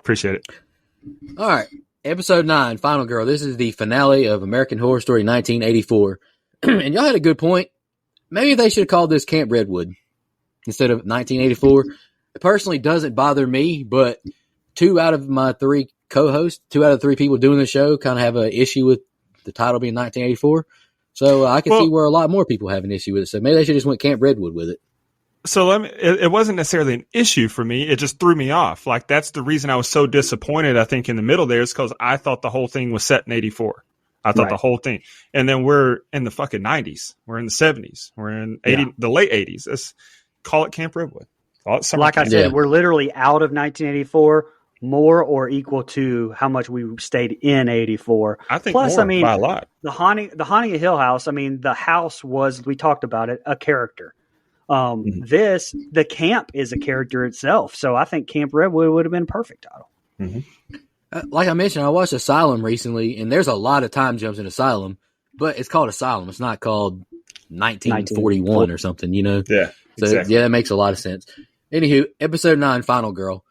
Appreciate it. All right, episode 9, Final Girl. This is the finale of American Horror Story 1984. And y'all had a good point. Maybe they should have called this Camp Redwood instead of 1984. It personally doesn't bother me, but 2 out of my 3 co-hosts, 2 out of 3 people doing the show kind of have an issue with the title being 1984. So I can see where a lot more people have an issue with it. So maybe they should just went Camp Redwood with it. So it wasn't necessarily an issue for me. It just threw me off. Like, that's the reason I was so disappointed, I think, in the middle there, is because I thought the whole thing was set in 84. I thought the whole thing. And then we're in the fucking 90s. We're in the 70s. We're in the late 80s. Let's call it Camp Redwood. Call it like I said, we're literally out of 1984, more or equal to how much we stayed in 84. I think Plus, more, I mean, by a lot. The Haunting of Hill House, I mean, the house was, we talked about it, a character. The camp is a character itself. So I think Camp Redwood would have been a perfect title. Mm-hmm. Like I mentioned, I watched Asylum recently, and there's a lot of time jumps in Asylum, but it's called Asylum. It's not called 1941 or something, Yeah. So, exactly. yeah, that makes a lot of sense. Anywho, episode 9, Final Girl.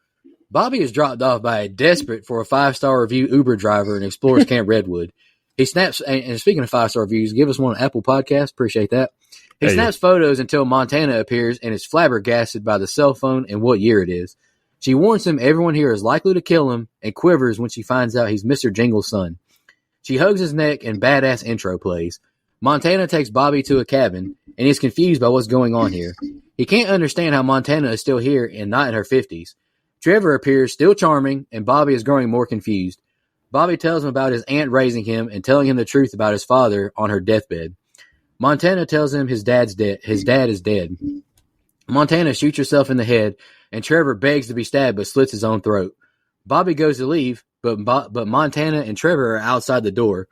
Bobby is dropped off by a desperate for a 5-star review Uber driver and explores Camp Redwood. He snaps, and speaking of 5-star reviews, give us one on Apple Podcasts. Appreciate that. He snaps photos until Montana appears and is flabbergasted by the cell phone and what year it is. She warns him everyone here is likely to kill him and quivers when she finds out he's Mr. Jingle's son. She hugs his neck and badass intro plays. Montana takes Bobby to a cabin and he's confused by what's going on here. He can't understand how Montana is still here and not in her 50s. Trevor appears still charming and Bobby is growing more confused. Bobby tells him about his aunt raising him and telling him the truth about his father on her deathbed. Montana tells him his dad is dead. Montana shoots herself in the head, and Trevor begs to be stabbed but slits his own throat. Bobby goes to leave, but Montana and Trevor are outside the door.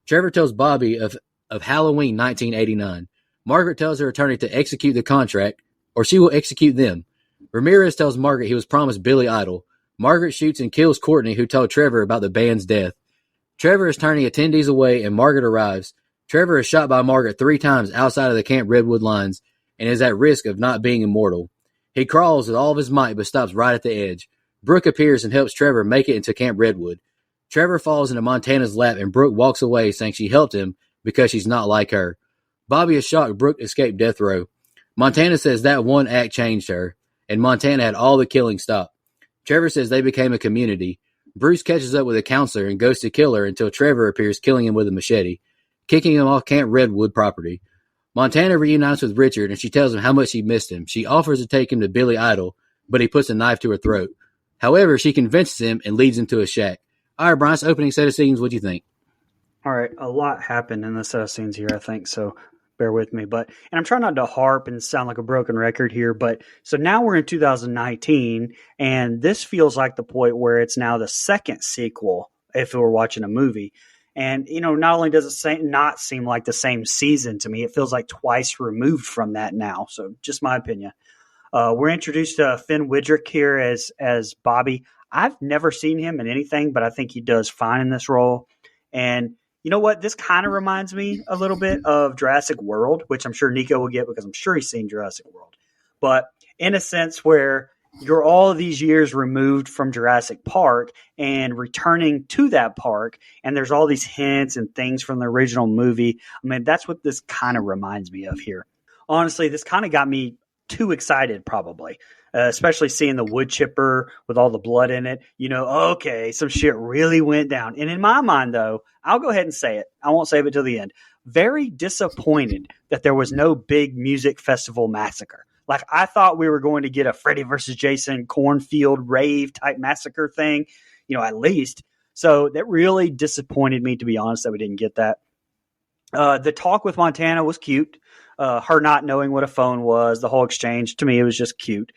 Trevor tells Bobby of Halloween 1989. Margaret tells her attorney to execute the contract, or she will execute them. Ramirez tells Margaret he was promised Billy Idol. Margaret shoots and kills Courtney, who told Trevor about the band's death. Trevor is turning attendees away, and Margaret arrives. Trevor is shot by Margaret 3 times outside of the Camp Redwood lines and is at risk of not being immortal. He crawls with all of his might but stops right at the edge. Brooke appears and helps Trevor make it into Camp Redwood. Trevor falls into Montana's lap, and Brooke walks away saying she helped him because she's not like her. Bobby is shocked Brooke escaped death row. Montana says that one act changed her, and Montana had all the killing stopped. Trevor says they became a community. Bruce catches up with a counselor and goes to kill her until Trevor appears, killing him with a machete, kicking him off Camp Redwood property. Montana reunites with Richard, and she tells him how much she missed him. She offers to take him to Billy Idol, but he puts a knife to her throat. However, she convinces him and leads him to a shack. All right, Bryce, opening set of scenes, what do you think? All right, a lot happened in the set of scenes here, I think, so bear with me. And I'm trying not to harp and sound like a broken record here, but so now we're in 2019, and this feels like the point where it's now the second sequel if we were watching a movie. And, not only does it not seem like the same season to me, it feels like twice removed from that now. So just my opinion. We're introduced to Finn Wittrock here as Bobby. I've never seen him in anything, but I think he does fine in this role. And you know what? This kind of reminds me a little bit of Jurassic World, which I'm sure Nico will get because I'm sure he's seen Jurassic World. But in a sense where you're all these years removed from Jurassic Park and returning to that park, and there's all these hints and things from the original movie. I mean, that's what this kind of reminds me of here. Honestly, this kind of got me too excited, probably. Especially seeing the wood chipper with all the blood in it. Okay, some shit really went down. And in my mind, though, I'll go ahead and say it. I won't save it till the end. Very disappointed that there was no big music festival massacre. Like, I thought we were going to get a Freddy versus Jason cornfield rave type massacre thing, at least. So that really disappointed me, to be honest, that we didn't get that. The talk with Montana was cute. Her not knowing what a phone was, the whole exchange, to me, it was just cute.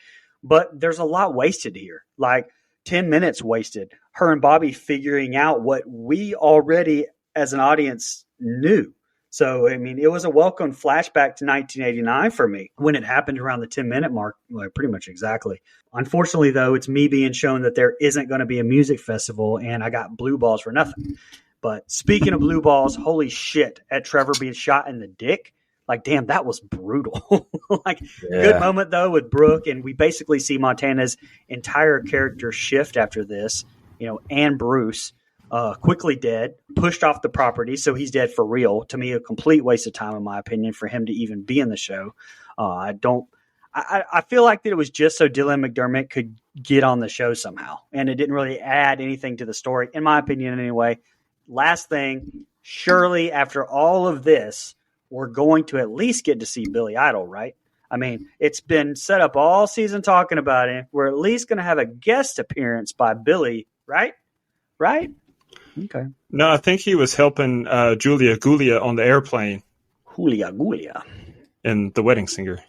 But there's a lot wasted here, like 10 minutes wasted. Her and Bobby figuring out what we already, as an audience, knew. So, I mean, it was a welcome flashback to 1989 for me when it happened around the 10-minute mark, pretty much exactly. Unfortunately, though, it's me being shown that there isn't going to be a music festival, and I got blue balls for nothing. But speaking of blue balls, holy shit, at Trevor being shot in the dick. Like, damn, that was brutal. Good moment, though, with Brooke. And we basically see Montana's entire character shift after this, and Bruce quickly dead, pushed off the property. So he's dead for real. To me, a complete waste of time, in my opinion, for him to even be in the show. I feel like that it was just so Dylan McDermott could get on the show somehow. And it didn't really add anything to the story, in my opinion, anyway. Last thing, surely after all of this, we're going to at least get to see Billy Idol, right? I mean, it's been set up all season talking about it. We're at least going to have a guest appearance by Billy, right? Right? Okay. No, I think he was helping Julia Gulia on the airplane. Julia Gulia. And The Wedding Singer.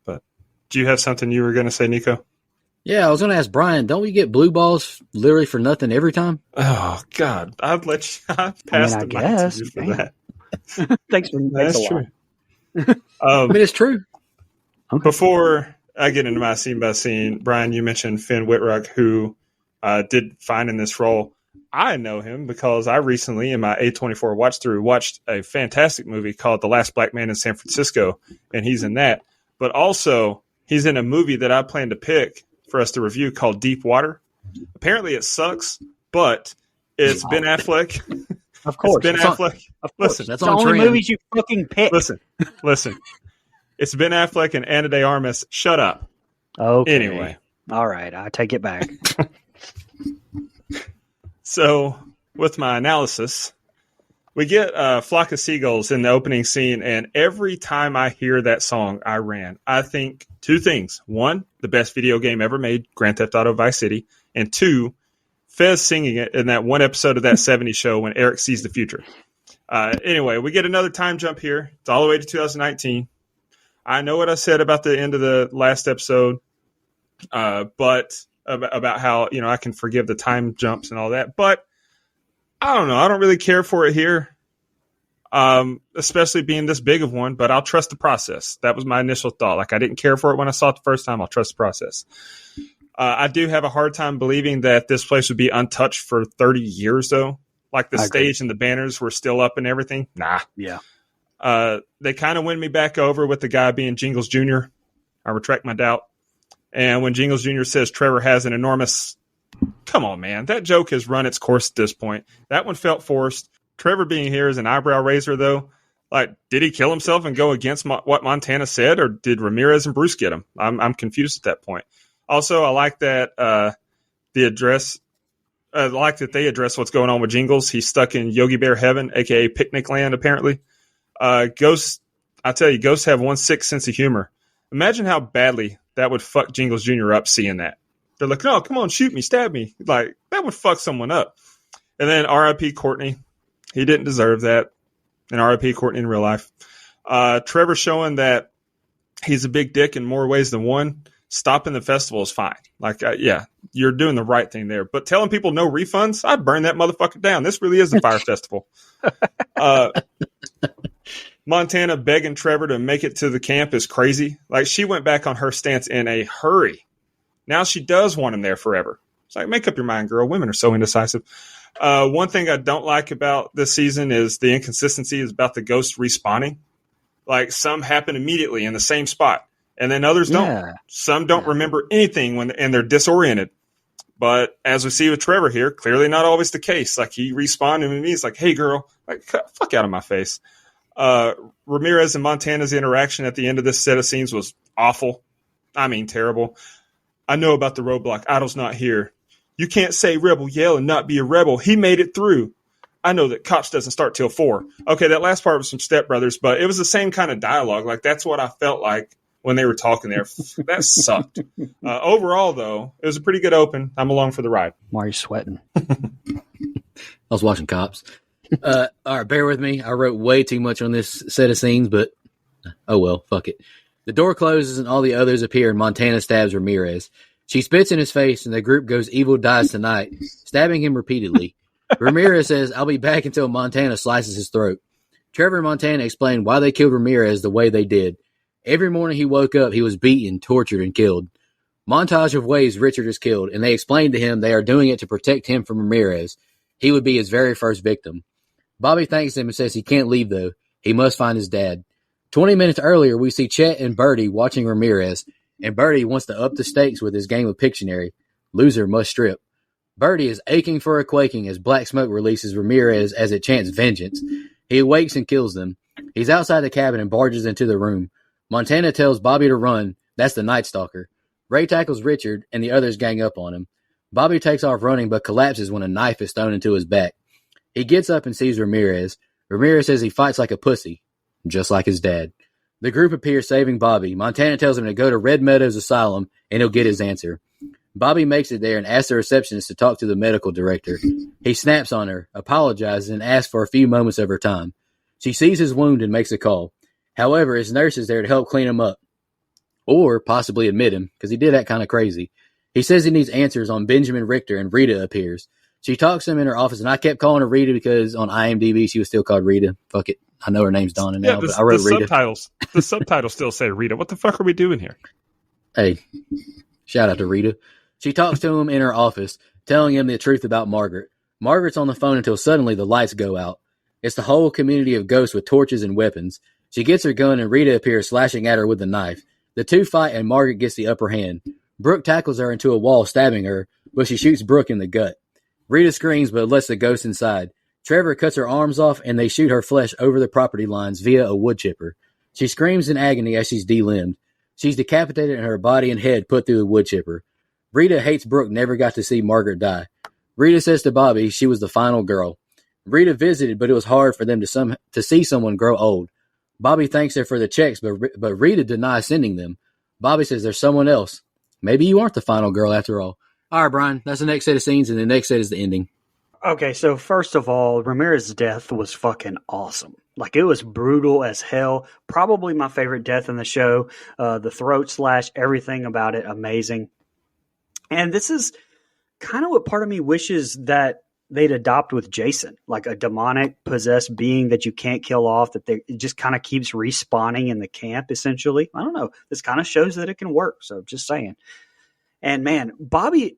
But do you have something you were going to say, Nico? Yeah, I was going to ask Brian, don't we get blue balls literally for nothing every time? Oh, God. I'd let you pass the mic to you for that. Thanks for That's true. I mean, it's true. Okay. Before I get into my scene by scene, Brian, you mentioned Finn Wittrock, who did fine in this role. I know him because I recently, in my A24 watch through, watched a fantastic movie called The Last Black Man in San Francisco, and he's in that. But also, he's in a movie that I plan to pick for us to review called Deep Water. Apparently, it sucks, but it's Ben Affleck. Of course. It's Ben Affleck. Of course. Listen, That's the only movies you fucking pick. Listen. It's Ben Affleck and Ana de Armas. Shut up. Okay. Anyway. All right. I take it back. So, with my analysis, we get a flock of seagulls in the opening scene, and every time I hear that song, I ran. I think two things. One, the best video game ever made, Grand Theft Auto Vice City. And two, Fez singing it in that one episode of that 70s show when Eric sees the future. Anyway, we get another time jump here. It's all the way to 2019. I know what I said about the end of the last episode, but about how, I can forgive the time jumps and all that. But I don't know. I don't really care for it here, especially being this big of one, but I'll trust the process. That was my initial thought. Like, I didn't care for it when I saw it the first time. I'll trust the process. I do have a hard time believing that this place would be untouched for 30 years, though. Like the stage and the banners were still up and everything. Nah. Yeah. They kind of win me back over with the guy being Jingles Jr. I retract my doubt. And when Jingles Jr. says Trevor has an enormous... Come on, man. That joke has run its course at this point. That one felt forced. Trevor being here is an eyebrow raiser, though. Like, did he kill himself and go against what Montana said, or did Ramirez and Bruce get him? I'm confused at that point. Also, I like that they address what's going on with Jingles. He's stuck in Yogi Bear heaven, aka picnic land, apparently. Ghosts, I tell you, ghosts have one sick sense of humor. Imagine how badly that would fuck Jingles Jr. up seeing that. They're like, no, come on, shoot me, stab me. Like, that would fuck someone up. And then R.I.P. Courtney. He didn't deserve that. And R.I.P. Courtney in real life. Trevor showing that he's a big dick in more ways than one. Stopping the festival is fine. Like, yeah, you're doing the right thing there. But telling people no refunds, I'd burn that motherfucker down. This really is a fire festival. Montana begging Trevor to make it to the camp is crazy. Like, she went back on her stance in a hurry. Now she does want him there forever. It's like, make up your mind, girl. Women are so indecisive. One thing I don't like about this season is the inconsistency is about the ghosts respawning. Like, some happen immediately in the same spot, and then others don't. Some don't remember anything and they're disoriented. But as we see with Trevor here, clearly not always the case. Like, he respawned and he's like, hey, girl, like, fuck out of my face. Ramirez and Montana's interaction at the end of this set of scenes was awful. I mean, terrible. I know about the roadblock. Idle's not here. You can't say rebel yell and not be a rebel. He made it through. I know that Cops doesn't start till 4. Okay, that last part was some Step Brothers, but it was the same kind of dialogue. Like, that's what I felt like when they were talking there. That sucked. Overall, though, it was a pretty good open. I'm along for the ride. Why are you sweating? I was watching Cops. All right, bear with me. I wrote way too much on this set of scenes, but oh well, fuck it. The door closes and all the others appear, and Montana stabs Ramirez. She spits in his face, and the group goes evil dies tonight, stabbing him repeatedly. Ramirez says, I'll be back until Montana slices his throat. Trevor and Montana explain why they killed Ramirez the way they did. Every morning he woke up, he was beaten, tortured, and killed. Montage of ways Richard is killed, and they explain to him they are doing it to protect him from Ramirez. He would be his very first victim. Bobby thanks him and says he can't leave, though. He must find his dad. 20 minutes earlier, we see Chet and Bertie watching Ramirez, and Bertie wants to up the stakes with his game of Pictionary. Loser must strip. Bertie is aching for a quaking as black smoke releases Ramirez as it chants vengeance. He awakes and kills them. He's outside the cabin and barges into the room. Montana tells Bobby to run. That's the Night Stalker. Ray tackles Richard, and the others gang up on him. Bobby takes off running but collapses when a knife is thrown into his back. He gets up and sees Ramirez. Ramirez says he fights like a pussy, just like his dad. The group appears saving Bobby. Montana tells him to go to Red Meadows Asylum and he'll get his answer. Bobby makes it there and asks the receptionist to talk to the medical director. He snaps on her, apologizes, and asks for a few moments of her time. She sees his wound and makes a call. However, his nurse is there to help clean him up. Or possibly admit him, because he did act kind of crazy. He says he needs answers on Benjamin Richter, and Rita appears. She talks to him in her office, and I kept calling her Rita because on IMDb she was still called Rita. Fuck it. I know her name's Donna now, but I wrote Rita. The subtitles still say Rita. What the fuck are we doing here? Hey, shout out to Rita. She talks to him in her office, telling him the truth about Margaret. Margaret's on the phone until suddenly the lights go out. It's the whole community of ghosts with torches and weapons. She gets her gun, and Rita appears slashing at her with a knife. The two fight, and Margaret gets the upper hand. Brooke tackles her into a wall, stabbing her, but she shoots Brooke in the gut. Rita screams, but lets the ghost inside. Trevor cuts her arms off, and they shoot her flesh over the property lines via a wood chipper. She screams in agony as she's delimbed. She's decapitated and her body and head put through a wood chipper. Rita hates Brooke never got to see Margaret die. Rita says to Bobby she was the final girl. Rita visited, but it was hard for them to see someone grow old. Bobby thanks her for the checks, but Rita denies sending them. Bobby says there's someone else. Maybe you aren't the final girl after all. All right, Brian, that's the next set of scenes, and the next set is the ending. Okay, so first of all, Ramirez's death was fucking awesome. Like, it was brutal as hell. Probably my favorite death in the show. The throat slash, everything about it, amazing. And this is kind of what part of me wishes that they'd adopt with Jason, like a demonic possessed being that you can't kill off, that it just kind of keeps respawning in the camp, essentially. I don't know. This kind of shows that it can work, so just saying. And man, Bobby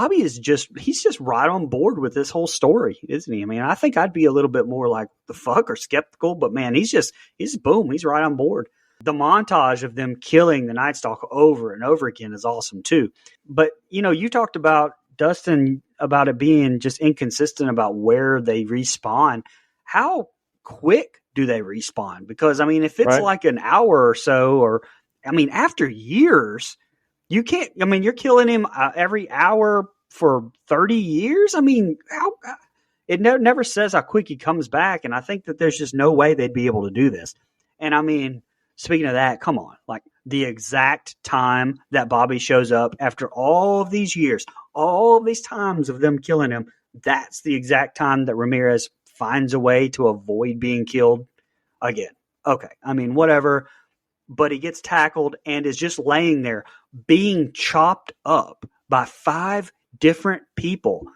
is he's just right on board with this whole story, isn't he? I mean, I think I'd be a little bit more like the fuck or skeptical, but man, he's boom, he's right on board. The montage of them killing the Night Stalker over and over again is awesome too. But you talked about, Dustin, about it being just inconsistent about where they respawn. How quick do they respawn? Because I mean, if it's like an hour or so, or I mean, after years, you can't. I mean, you're killing him every hour for 30 years. I mean, it never says how quick he comes back, and I think that there's just no way they'd be able to do this. And I mean, speaking of that, come on, like the exact time that Bobby shows up after all of these years, all of these times of them killing him, that's the exact time that Ramirez finds a way to avoid being killed again. Okay, I mean, whatever. But he gets tackled and is just laying there being chopped up by 5 different people.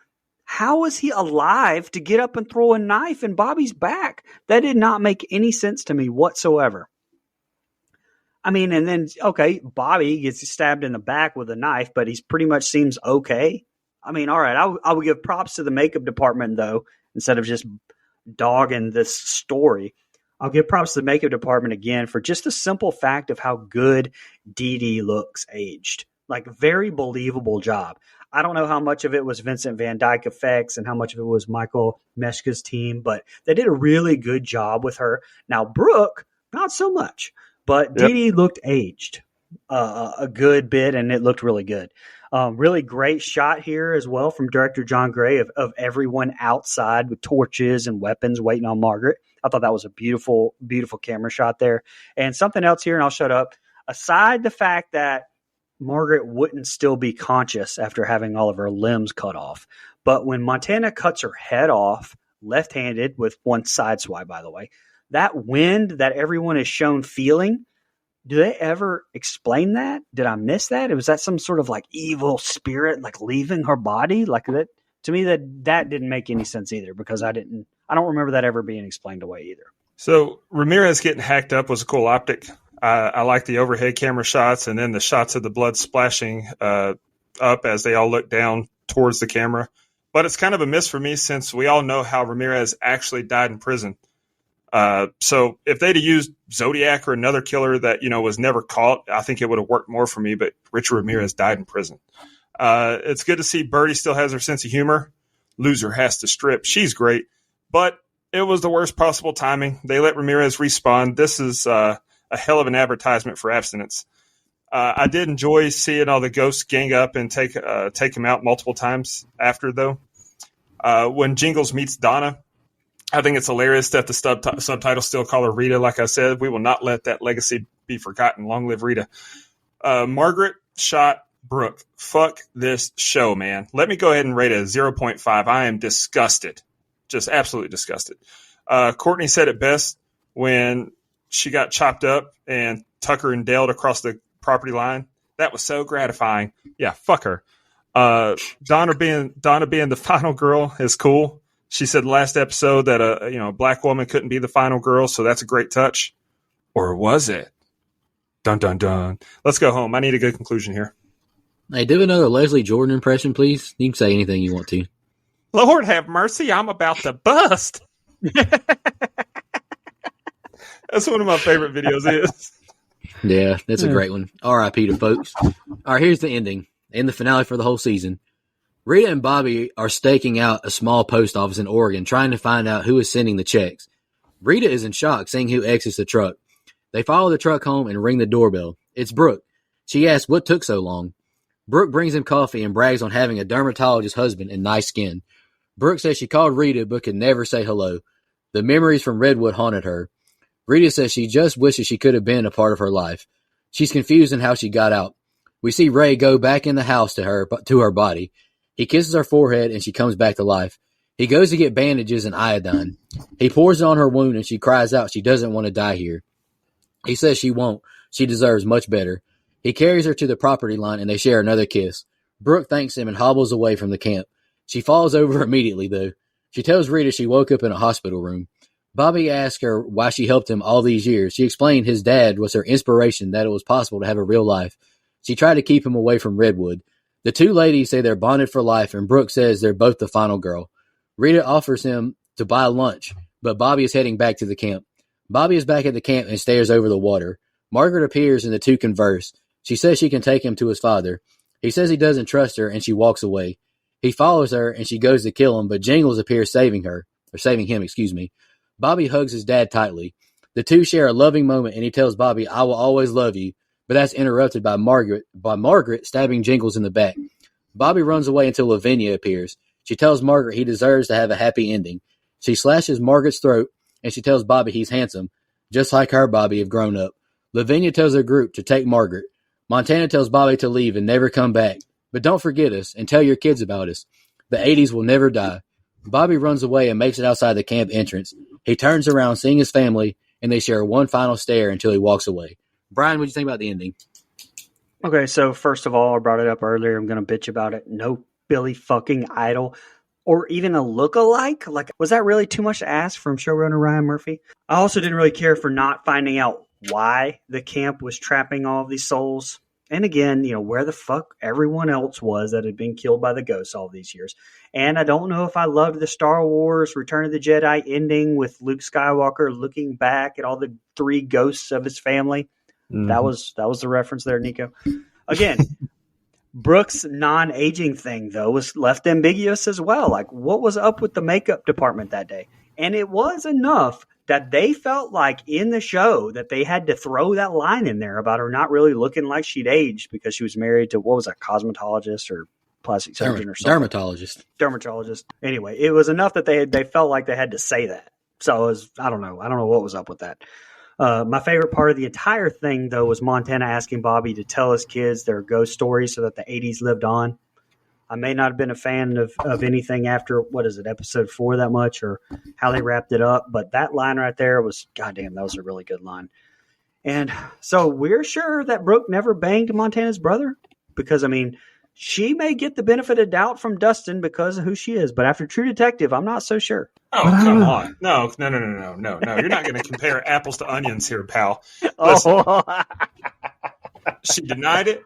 How is he alive to get up and throw a knife in Bobby's back? That did not make any sense to me whatsoever. I mean, and then, okay, Bobby gets stabbed in the back with a knife, but he's pretty much seems okay. I mean, all right, I would give props to the makeup department, though, instead of just dogging this story. I'll give props to the makeup department again for just the simple fact of how good Dee Dee looks aged. Like, very believable job. I don't know how much of it was Vincent Van Dyke effects and how much of it was Michael Meshka's team, but they did a really good job with her. Now, Brooke, not so much, but Dee Dee looked aged a good bit, and it looked really good. Really great shot here as well from director John Gray of everyone outside with torches and weapons waiting on Margaret. I thought that was a beautiful, beautiful camera shot there. And something else here, and I'll shut up. Aside the fact that Margaret wouldn't still be conscious after having all of her limbs cut off, but when Montana cuts her head off, left-handed with one side swipe, by the way, that wind that everyone is shown feeling, do they ever explain that? Did I miss that? Was that some sort of like evil spirit like leaving her body? Like that, to me, that didn't make any sense either, because I don't remember that ever being explained away either. So Ramirez getting hacked up was a cool optic. I like the overhead camera shots, and then the shots of the blood splashing up as they all look down towards the camera. But it's kind of a miss for me, since we all know how Ramirez actually died in prison. So if they'd have used Zodiac or another killer that, was never caught, I think it would have worked more for me. But Richard Ramirez died in prison. It's good to see Birdie still has her sense of humor. Loser has to strip. She's great, but it was the worst possible timing. They let Ramirez respawn. This is a hell of an advertisement for abstinence. I did enjoy seeing all the ghosts gang up and take him out multiple times after, though. When Jingles meets Donna, I think it's hilarious that the subtitles still call her Rita. Like I said, we will not let that legacy be forgotten. Long live Rita. Margaret shot Brooke. Fuck this show, man. Let me go ahead and rate it a 0.5. I am disgusted. Just absolutely disgusted. Courtney said it best when she got chopped up and Tucker and Dale across the property line. That was so gratifying. Yeah, fuck her. Donna being the final girl is cool. She said last episode that a black woman couldn't be the final girl, so that's a great touch. Or was it? Dun dun dun. Let's go home. I need a good conclusion here. Hey, do another Leslie Jordan impression, please. You can say anything you want to. Lord have mercy, I'm about to bust. That's one of my favorite videos is. Yeah, that's a great one. R.I.P. to folks. All right, here's the ending and the finale for the whole season. Rita and Bobby are staking out a small post office in Oregon, trying to find out who is sending the checks. Rita is in shock, seeing who exits the truck. They follow the truck home and ring the doorbell. It's Brooke. She asks what took so long. Brooke brings him coffee and brags on having a dermatologist husband and nice skin. Brooke says she called Rita but could never say hello. The memories from Redwood haunted her. Rita says she just wishes she could have been a part of her life. She's confused in how she got out. We see Ray go back in the house to her body. He kisses her forehead and she comes back to life. He goes to get bandages and iodine. He pours it on her wound and she cries out she doesn't want to die here. He says she won't. She deserves much better. He carries her to the property line and they share another kiss. Brooke thanks him and hobbles away from the camp. She falls over immediately, though. She tells Rita she woke up in a hospital room. Bobby asks her why she helped him all these years. She explained his dad was her inspiration, that it was possible to have a real life. She tried to keep him away from Redwood. The two ladies say they're bonded for life, and Brooke says they're both the final girl. Rita offers him to buy lunch, but Bobby is heading back to the camp. Bobby is back at the camp and stares over the water. Margaret appears and the two converse. She says she can take him to his father. He says he doesn't trust her, and she walks away. He follows her, and she goes to kill him, but Jingles appears saving him. Bobby hugs his dad tightly. The two share a loving moment, and he tells Bobby, "I will always love you," but that's interrupted by Margaret stabbing Jingles in the back. Bobby runs away until Lavinia appears. She tells Margaret he deserves to have a happy ending. She slashes Margaret's throat, and she tells Bobby he's handsome, just like her Bobby have grown up. Lavinia tells her group to take Margaret. Montana tells Bobby to leave and never come back. But don't forget us and tell your kids about us. The 80s will never die. Bobby runs away and makes it outside the camp entrance. He turns around, seeing his family, and they share one final stare until he walks away. Brian, what do you think about the ending? Okay, so first of all, I brought it up earlier. I'm going to bitch about it. No Billy fucking Idol or even a look-alike. Like, was that really too much to ask from showrunner Ryan Murphy? I also didn't really care for not finding out why the camp was trapping all of these souls. And again, where the fuck everyone else was that had been killed by the ghosts all these years. And I don't know if I loved the Star Wars Return of the Jedi ending with Luke Skywalker looking back at all the three ghosts of his family. Mm-hmm. That was the reference there, Nico. Again, Brooke's non-aging thing, though, was left ambiguous as well. Like, what was up with the makeup department that day? And it was enough that they felt like in the show that they had to throw that line in there about her not really looking like she'd aged because she was married to, what was that, cosmetologist or plastic surgeon or something? Dermatologist. Anyway, it was enough that they felt like they had to say that. So it was, I don't know what was up with that. My favorite part of the entire thing, though, was Montana asking Bobby to tell his kids their ghost stories so that the 80s lived on. I may not have been a fan of anything after, episode 4 that much or how they wrapped it up, but that line right there was, goddamn, that was a really good line. And so we're sure that Brooke never banged Montana's brother because, she may get the benefit of doubt from Dustin because of who she is, but after True Detective, I'm not so sure. Oh, come on. No. You're not going to compare apples to onions here, pal. Listen, she denied it.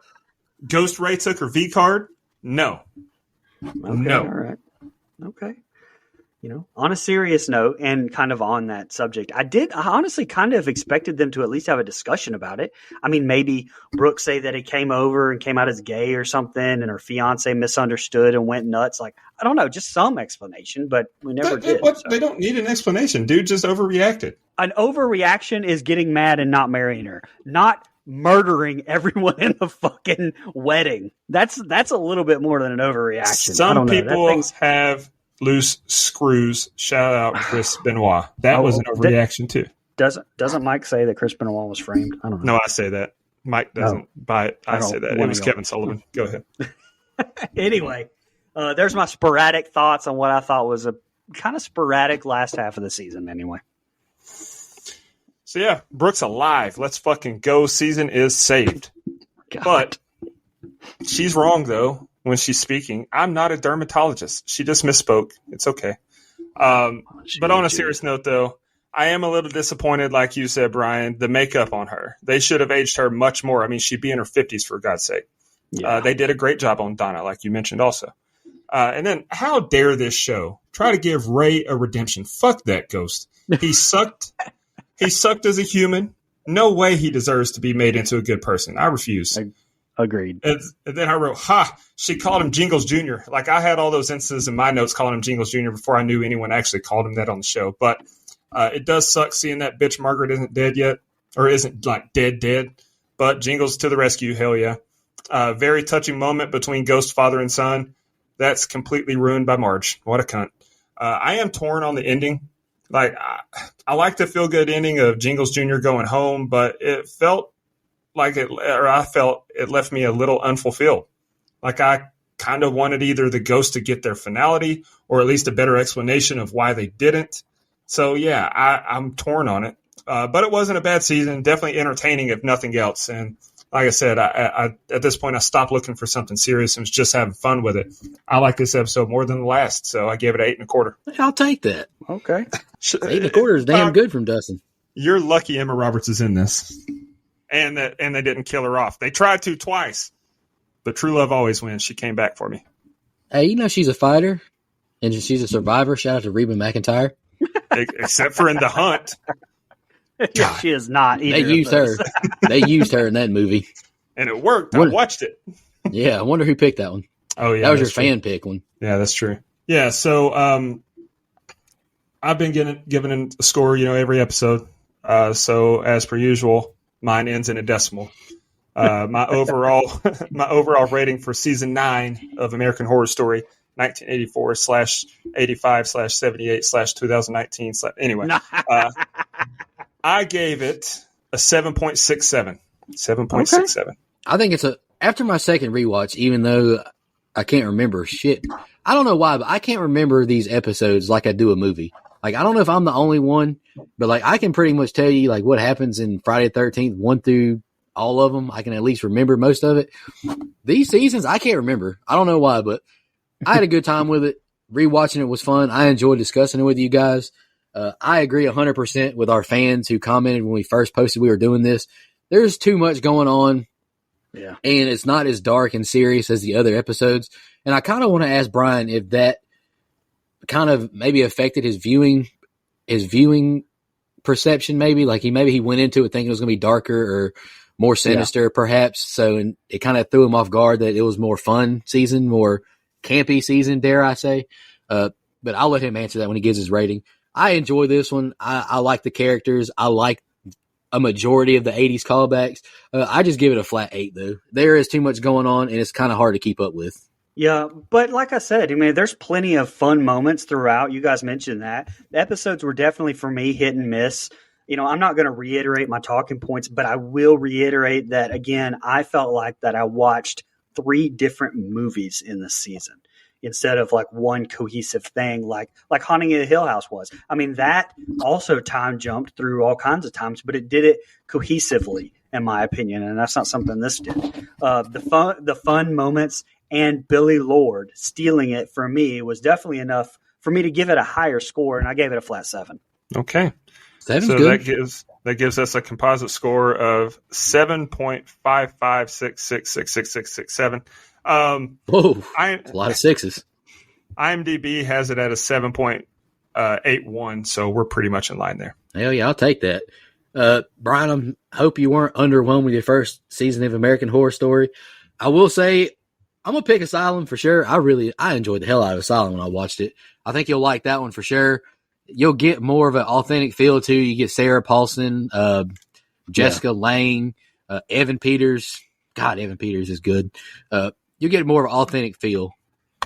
Ghost Ray took her V card. No. Okay, no. All right. Okay. On a serious note and kind of on that subject, I honestly kind of expected them to at least have a discussion about it. Maybe Brooke say that he came over and came out as gay or something and her fiance misunderstood and went nuts. Like, I don't know, just some explanation, but we never did. They don't need an explanation. Dude just overreacted. An overreaction is getting mad and not marrying her, not murdering everyone in the fucking wedding. That's a little bit more than an overreaction. Some people have loose screws. Shout out Chris Benoit. That was an overreaction too. Doesn't Mike say that Chris Benoit was framed? I don't know. No, I say that. Mike doesn't buy it. I say that. It was Kevin Sullivan. Go ahead. Anyway, there's my sporadic thoughts on what I thought was a kind of sporadic last half of the season anyway. So yeah, Brooke's alive. Let's fucking go. Season is saved. God. But she's wrong though when she's speaking. I'm not a dermatologist. She just misspoke. It's okay. But on a serious note though, I am a little disappointed, like you said, Brian, the makeup on her. They should have aged her much more. She'd be in her 50s for God's sake. Yeah. They did a great job on Donna, like you mentioned also. And then how dare this show try to give Ray a redemption? Fuck that ghost. He sucked. He sucked as a human. No way he deserves to be made into a good person. I refuse. Agreed. And then I wrote, she called him Jingles Jr. Like I had all those instances in my notes calling him Jingles Jr. before I knew anyone actually called him that on the show. But it does suck seeing that bitch Margaret isn't dead yet, or isn't like dead. But Jingles to the rescue. Hell yeah. Very touching moment between ghost father and son. That's completely ruined by Marge. What a cunt. I am torn on the ending. Like, I like the feel-good ending of Jingles Jr. going home, but it felt like I felt it left me a little unfulfilled. Like, I kind of wanted either the ghosts to get their finality or at least a better explanation of why they didn't. So, yeah, I'm torn on it. But it wasn't a bad season. Definitely entertaining, if nothing else. And like I said, I at this point, I stopped looking for something serious and was just having fun with it. I like this episode more than the last, so I gave it an 8.25. I'll take that. Okay. 8.25 is damn good from Dustin. You're lucky Emma Roberts is in this. And they didn't kill her off. They tried to twice. But true love always wins. She came back for me. Hey, you know she's a fighter and she's a survivor. Shout out to Reba McEntire. Except for in The Hunt. Yeah, she is not either. They used her. They used her in that movie. And it worked. I watched it. Yeah, I wonder who picked that one. Oh, yeah. That was your fan pick one. Yeah, that's true. Yeah, so I've been giving a score, every episode. So as per usual, mine ends in a decimal. My overall rating for season 9 of American Horror Story, 1984/85/78/2019. Anyway, I gave it a 7.67. 7.67. Okay. I think after my second rewatch, even though I can't remember shit. I don't know why, but I can't remember these episodes like I do a movie. Like, I don't know if I'm the only one, but like, I can pretty much tell you like what happens in Friday the 13th, 1 through all of them. I can at least remember most of it. These seasons, I can't remember. I don't know why, but I had a good time with it. Rewatching it was fun. I enjoyed discussing it with you guys. I agree 100% with our fans who commented when we first posted we were doing this. There's too much going on. Yeah. And it's not as dark and serious as the other episodes. And I kind of want to ask Brian if that kind of maybe affected his viewing perception, maybe. Like he went into it thinking it was going to be darker or more sinister, perhaps. So it kind of threw him off guard that it was more fun season, more campy season, dare I say. But I'll let him answer that when he gives his rating. I enjoy this one. I like the characters. I like a majority of the 80s callbacks. I just give it a flat 8, though. There is too much going on, and it's kind of hard to keep up with. Yeah, but like I said, I mean, there's plenty of fun moments throughout. You guys mentioned that. The episodes were definitely, for me, hit and miss. I'm not going to reiterate my talking points, but I will reiterate that, again, I felt like that I watched 3 different movies in this season instead of like one cohesive thing like Haunting of the Hill House was. I mean, that also time jumped through all kinds of times, but it did it cohesively, in my opinion, and that's not something this did. The fun moments and Billy Lord stealing it for me was definitely enough for me to give it a higher score, and I gave it a flat 7. Okay. 7's so good. that gives us a composite score of 7.556666667. Whoa, a lot of 6s. IMDb has it at a 7.81, so we're pretty much in line there. Hell yeah, I'll take that. Brian, I hope you weren't underwhelmed with your first season of American Horror Story. I will say, I'm going to pick Asylum for sure. I enjoyed the hell out of Asylum when I watched it. I think you'll like that one for sure. You'll get more of an authentic feel too. You get Sarah Paulson, Jessica Lange, Evan Peters. God, Evan Peters is good. You get more of an authentic feel.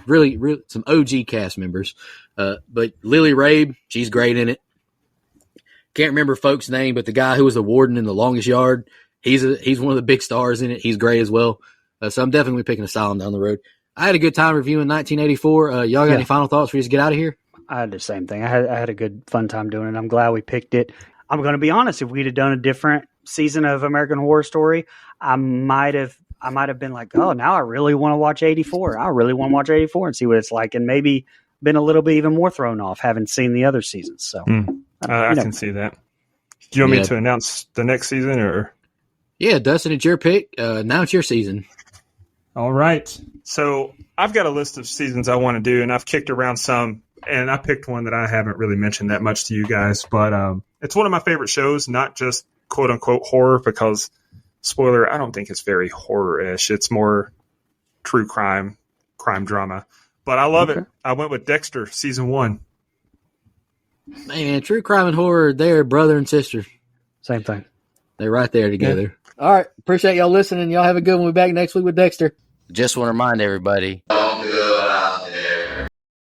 Really, some OG cast members. But Lily Rabe, she's great in it. Can't remember folks' name, but the guy who was the warden in The Longest Yard, he's one of the big stars in it. He's great as well. So I'm definitely picking Asylum down the road. I had a good time reviewing 1984. Y'all got any final thoughts before you get out of here? I had the same thing. I had a good fun time doing it. I'm glad we picked it. I'm going to be honest. If we'd have done a different season of American Horror Story, I might have been like, oh, now I really want to watch 84. I really want to watch 84 and see what it's like, and maybe been a little bit even more thrown off having seen the other seasons. So I can see that. Do you want me to announce the next season, or? Yeah, Dustin, it's your pick. Now it's your season. All right. So I've got a list of seasons I want to do, and I've kicked around some, and I picked one that I haven't really mentioned that much to you guys, but it's one of my favorite shows, not just quote unquote horror, because spoiler, I don't think it's very horror-ish. It's more true crime drama, but I love it. I went with Dexter season 1. Man, true crime and horror, they're brother and sister. Same thing. They're right there together. Yeah. All right. Appreciate y'all listening. Y'all have a good one. We'll be back next week with Dexter. Just want to remind everybody,